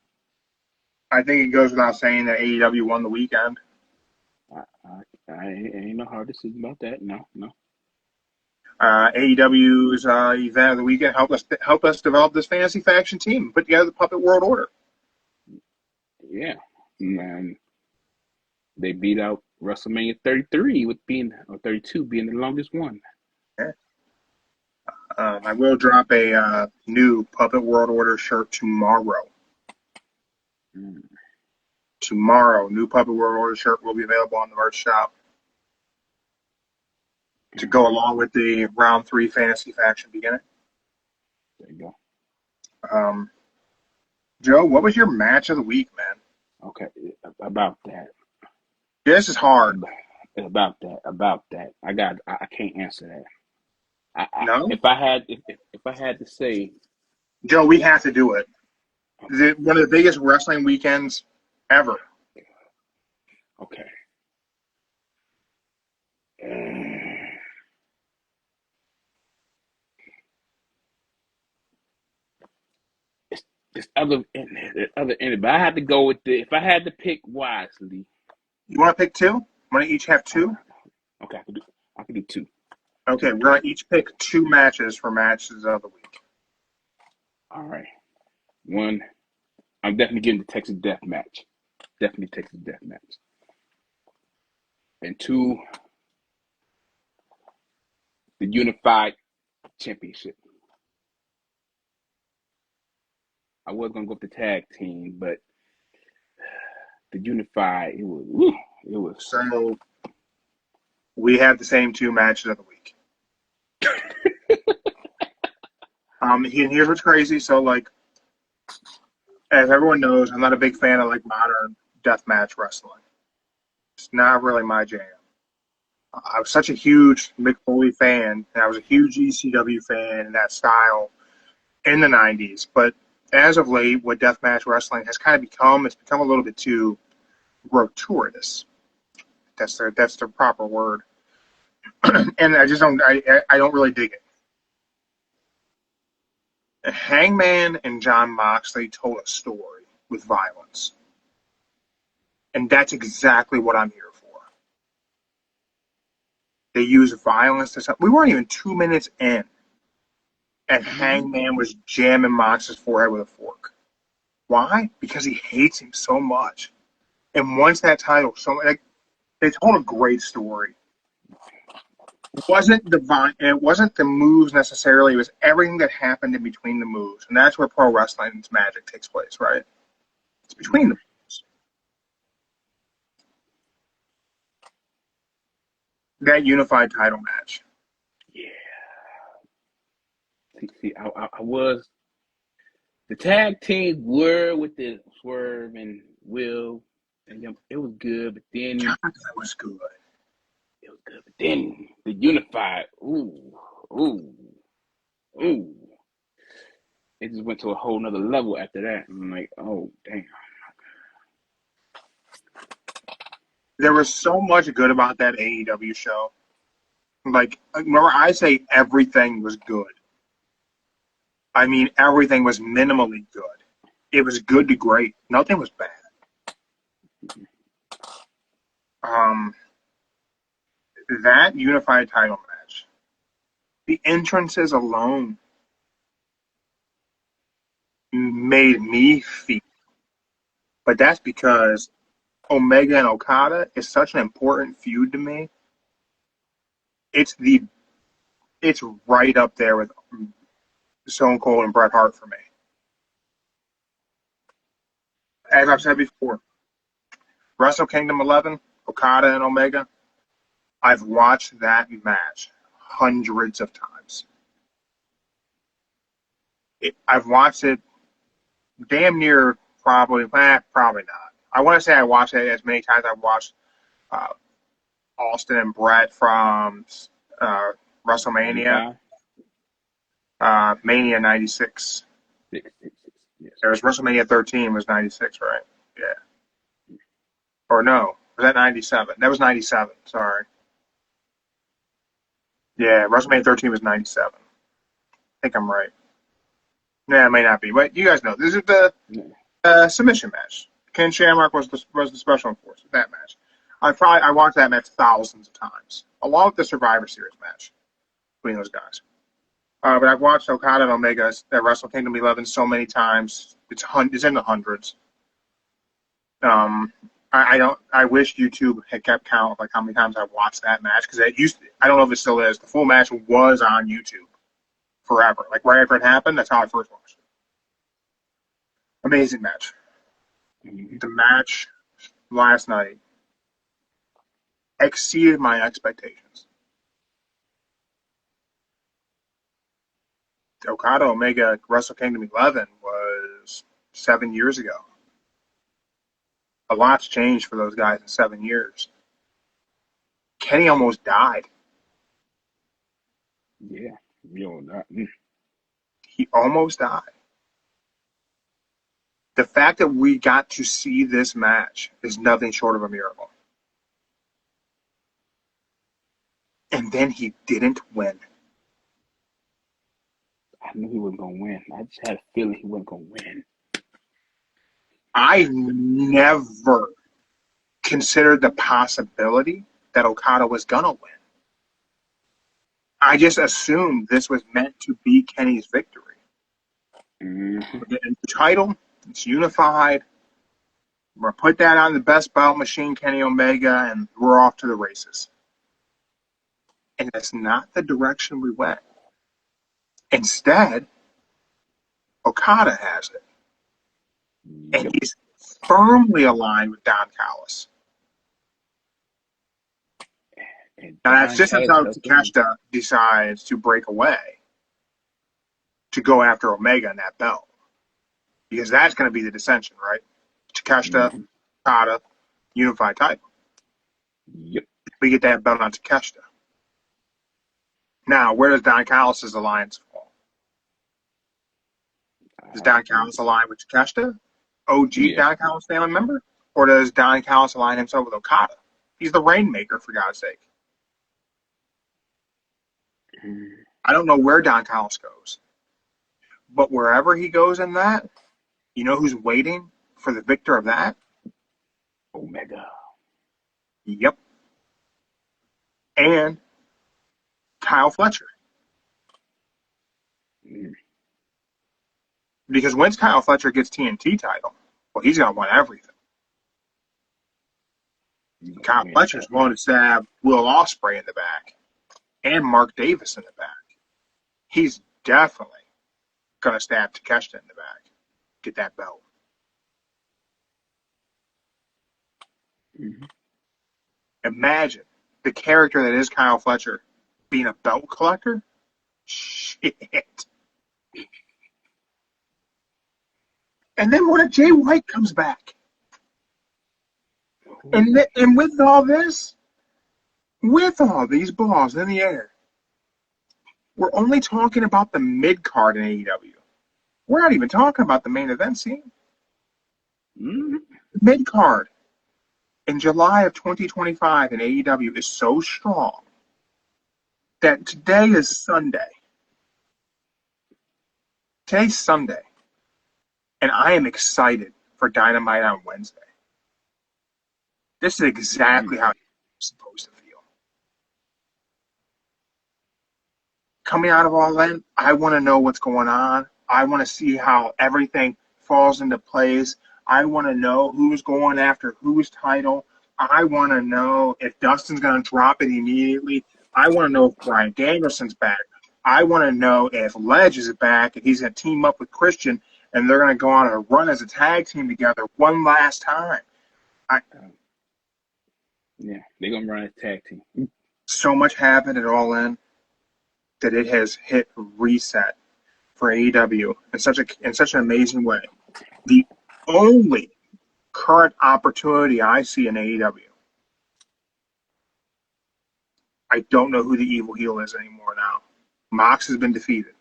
I think it goes without saying that AEW won the weekend. I ain't no hard decision about that. No. AEW's event of the weekend helped us develop this fantasy faction team and put together the Puppet World Order. Yeah. And they beat out WrestleMania 33 with being, or 32 being the longest one. Yeah. I will drop a new Puppet World Order shirt tomorrow. Tomorrow, new Puppet World Order shirt will be available on the merch shop to go along with the round 3 fantasy faction beginning. There you go. Joe, what was your match of the week, man? Okay, about that. This is hard. About that. I can't answer that. No? If I had to say, Joe, we have to do it. One of the biggest wrestling weekends ever. Okay. This other end, but I had to go with if I had to pick wisely. You want to pick 2? Want to each have 2? Okay, I can do 2. Okay, we're going to each pick 2 matches for matches of the week. All right. 1, I'm definitely getting the Texas Death Match. Definitely Texas Death Match. And 2, the Unified Championship. I was gonna go with the tag team, but the Unified, it was. So we have the same 2 matches of the week. Here's what's crazy. So, like, as everyone knows, I'm not a big fan of like modern deathmatch wrestling. It's not really my jam. I was such a huge Mick Foley fan, and I was a huge ECW fan in that style in the 90s. But as of late, what deathmatch wrestling has kind of become, it's become a little bit too gratuitous. That's the proper word. And I just don't really dig it. Hangman and Jon Moxley told a story with violence. And that's exactly what I'm here for. They used violence to something. We weren't even 2 minutes in, and Hangman was jamming Mox's forehead with a fork. Why? Because he hates him so much. And once that title, they told a great story. It wasn't the moves necessarily. It was everything that happened in between the moves, and that's where pro wrestling's magic takes place, right? It's between the moves. That unified title match. Yeah. See, I was. The tag teams were with the Swerve and Will, and it was good. But then God, that was good. It was good. But then the Unified, ooh. It just went to a whole nother level after that. I'm like, oh, damn. There was so much good about that AEW show. Like, remember, I say everything was good. I mean, everything was minimally good. It was good to great. Nothing was bad. That unified title match, the entrances alone made me feel. But that's because Omega and Okada is such an important feud to me. It's right up there with Stone Cold and Bret Hart for me. As I've said before, Wrestle Kingdom 11, Okada and Omega, I've watched that match hundreds of times. I've watched it damn near probably not. I want to say I watched it as many times I've watched Austin and Brett from WrestleMania, Mania 96. There was WrestleMania 13 was 96, right? Yeah. Or no, was that 97? That was 97, sorry. Yeah, WrestleMania 13 was 97. I think I'm right. Yeah, it may not be, but you guys know. This is the submission match. Ken Shamrock was the special enforcer, that match. I watched that match thousands of times, along with the Survivor Series match between those guys. But I've watched Okada and Omega at Wrestle Kingdom 11 so many times. It's in the hundreds. I wish YouTube had kept count of like how many times I've watched that match, because it used to, I don't know if it still is. The full match was on YouTube forever. Like right after it happened, that's how I first watched it. Amazing match. The match last night exceeded my expectations. Okada Omega Wrestle Kingdom 11 was 7 years ago. A lot's changed for those guys in 7 years. Kenny almost died. Yeah, He almost died. The fact that we got to see this match is nothing short of a miracle. And then he didn't win. I knew he wasn't going to win. I just had a feeling he wasn't going to win. I never considered the possibility that Okada was going to win. I just assumed this was meant to be Kenny's victory. Mm-hmm. We're getting the title. It's unified. We're going to put that on the best belt machine, Kenny Omega, and we're off to the races. And that's not the direction we went. Instead, Okada has it. And he's firmly aligned with Don Callis. Now, that's just how Takeshita decides to break away to go after Omega in that belt. Because that's going to be the dissension, right? Takeshita, Okada, unified title. Yep. We get that belt on Takeshita. Now, where does Don Callis' alliance fall? Does Don Callis align with Takeshita? OG Don Callis family member? Or does Don Callis align himself with Okada? He's the Rainmaker, for God's sake. I don't know where Don Callis goes. But wherever he goes in that, you know who's waiting for the victor of that? Omega. Yep. And Kyle Fletcher. Because once Kyle Fletcher gets TNT title, well, he's going to want everything. Kyle Fletcher's going to have Will Ospreay in the back and Mark Davis in the back. He's definitely going to stab Takeshita in the back. Get that belt. Imagine the character that is Kyle Fletcher being a belt collector. Shit. And then what if Jay White comes back? And with all this, with all these balls in the air, we're only talking about the mid-card in AEW. We're not even talking about the main event scene. Mid-card in July of 2025 in AEW is so strong that today is Sunday. Today's Sunday. And I am excited for Dynamite on Wednesday. This is exactly how you're supposed to feel. Coming out of All In, I want to know what's going on. I want to see how everything falls into place. I want to know who's going after whose title. I want to know if Dustin's going to drop it immediately. I want to know if Bryan Danielson's back. I want to know if Ledge is back and he's going to team up with Christian and they're going to go on a run as a tag team together one last time. Yeah, they're going to run a tag team. So much happened at All In that it has hit reset for AEW in such an amazing way. The only current opportunity I see in AEW, I don't know who the evil heel is anymore now. Mox has been defeated.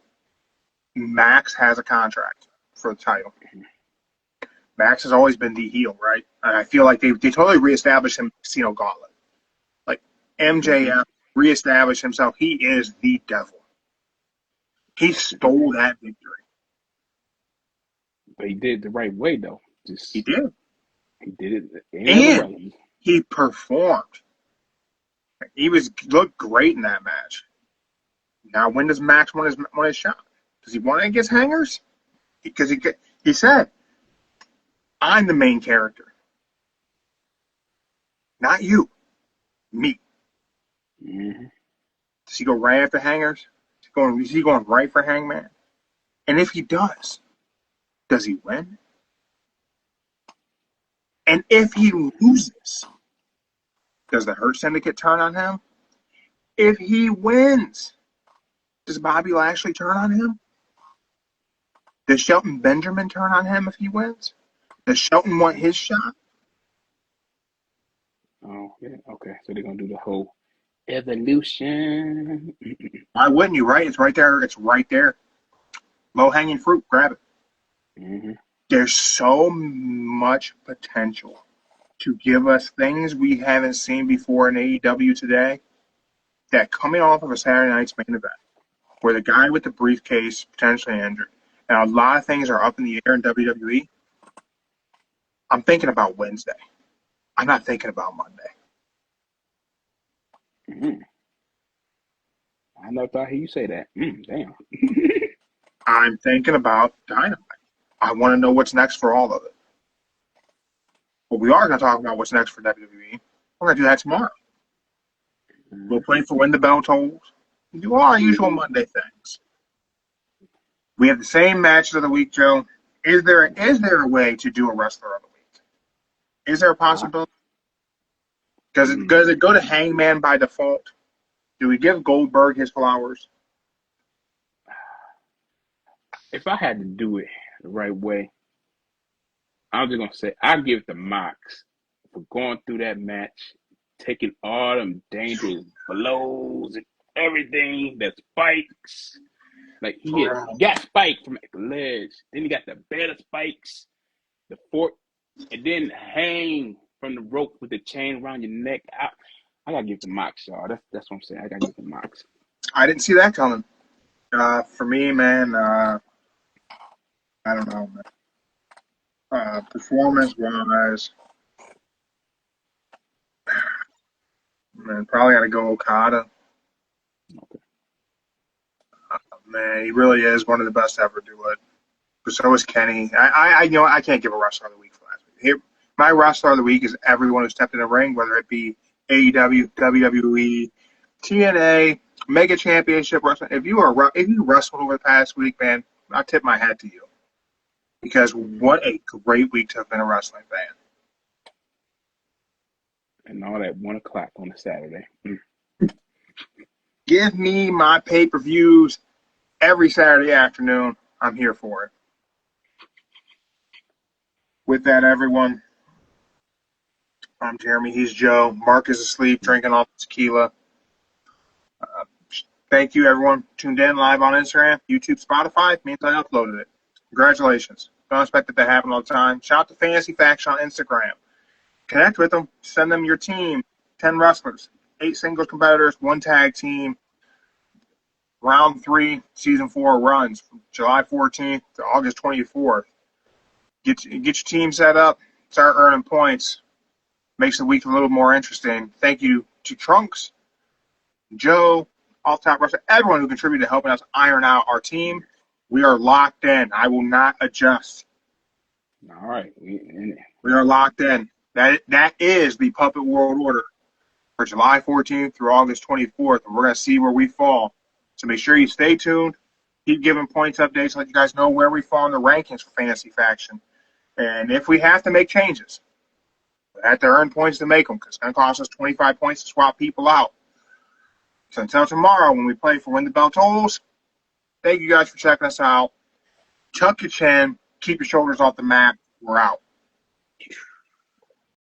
Max has a contract for the title. Max has always been the heel, right? And I feel like they totally reestablished him in Casino Gauntlet. Like MJF reestablished himself. He is the devil. He stole that victory. But he did it the right way, though. He did. He did it and he performed. He looked great in that match. Now, when does Max want his shot? Does he want it against Hangers? Because he said, "I'm the main character, not you, me." Mm-hmm. Does he go right after Hangers? Is he going right for Hangman? And if he does he win? And if he loses, does the Hurt Syndicate turn on him? If he wins, does Bobby Lashley turn on him? Does Shelton Benjamin turn on him if he wins? Does Shelton want his shot? Oh, yeah. Okay. So they're going to do the whole evolution. Why wouldn't you, right? It's right there. It's right there. Low-hanging fruit. Grab it. Mm-hmm. There's so much potential to give us things we haven't seen before in AEW today, that coming off of a Saturday night's main event, where the guy with the briefcase potentially injured, and a lot of things are up in the air in WWE, I'm thinking about Wednesday. I'm not thinking about Monday. Mm-hmm. I never thought you say that. Damn. I'm thinking about Dynamite. I want to know what's next for all of it. But we are going to talk about what's next for WWE. We're going to do that tomorrow. Mm-hmm. We'll play for when the bell tolls. We do all our usual Monday things. We have the same matches of the week, Joe. Is there a way to do a wrestler of the week? Is there a possibility? Does it go to Hangman by default? Do we give Goldberg his flowers? If I had to do it the right way, I'm just going to say I give it to Mox for going through that match, taking all them dangerous blows and everything, that spikes. Like he got spiked from the ledge. Then he got the bed of spikes, the fork, and then hang from the rope with the chain around your neck. I got to give it to Mox, y'all. That's what I'm saying. I got to give it to Mox. I didn't see that coming. For me, man, I don't know, man. Performance-wise, man, probably got to go Okada. Okay. Man, he really is one of the best to ever do it. But so is Kenny. I can't give a wrestler of the week for last week. Here, my wrestler of the week is everyone who stepped in the ring, whether it be AEW, WWE, TNA, Mega Championship Wrestling. If you wrestled over the past week, man, I tip my hat to you. Because what a great week to have been a wrestling fan. And all that 1 o'clock on a Saturday. Give me my pay-per-views every Saturday afternoon. I'm here for it. With that, everyone, I'm Jeremy. He's Joe. Mark is asleep, drinking all the tequila. Thank you, everyone. Tuned in live on Instagram, YouTube, Spotify. It means I uploaded it. Congratulations. Don't expect it to happen all the time. Shout out to Fantasy Faction on Instagram. Connect with them. Send them your team. 10 wrestlers, 8 singles competitors, 1 tag team. Round 3, Season 4 runs from July 14th to August 24th. Get your team set up. Start earning points. Makes the week a little more interesting. Thank you to Trunks, Joe, Off Top Wrestler, everyone who contributed to helping us iron out our team. We are locked in. I will not adjust. All right. We are locked in. That is the Puppet World Order for July 14th through August 24th, and we're going to see where we fall. So make sure you stay tuned. Keep giving points updates, let you guys know where we fall in the rankings for Fantasy Faction. And if we have to make changes, we have to earn points to make them, because it's going to cost us 25 points to swap people out. So until tomorrow, when we play for Win the Bell Tolls, thank you guys for checking us out. Tuck your chin, keep your shoulders off the mat. We're out.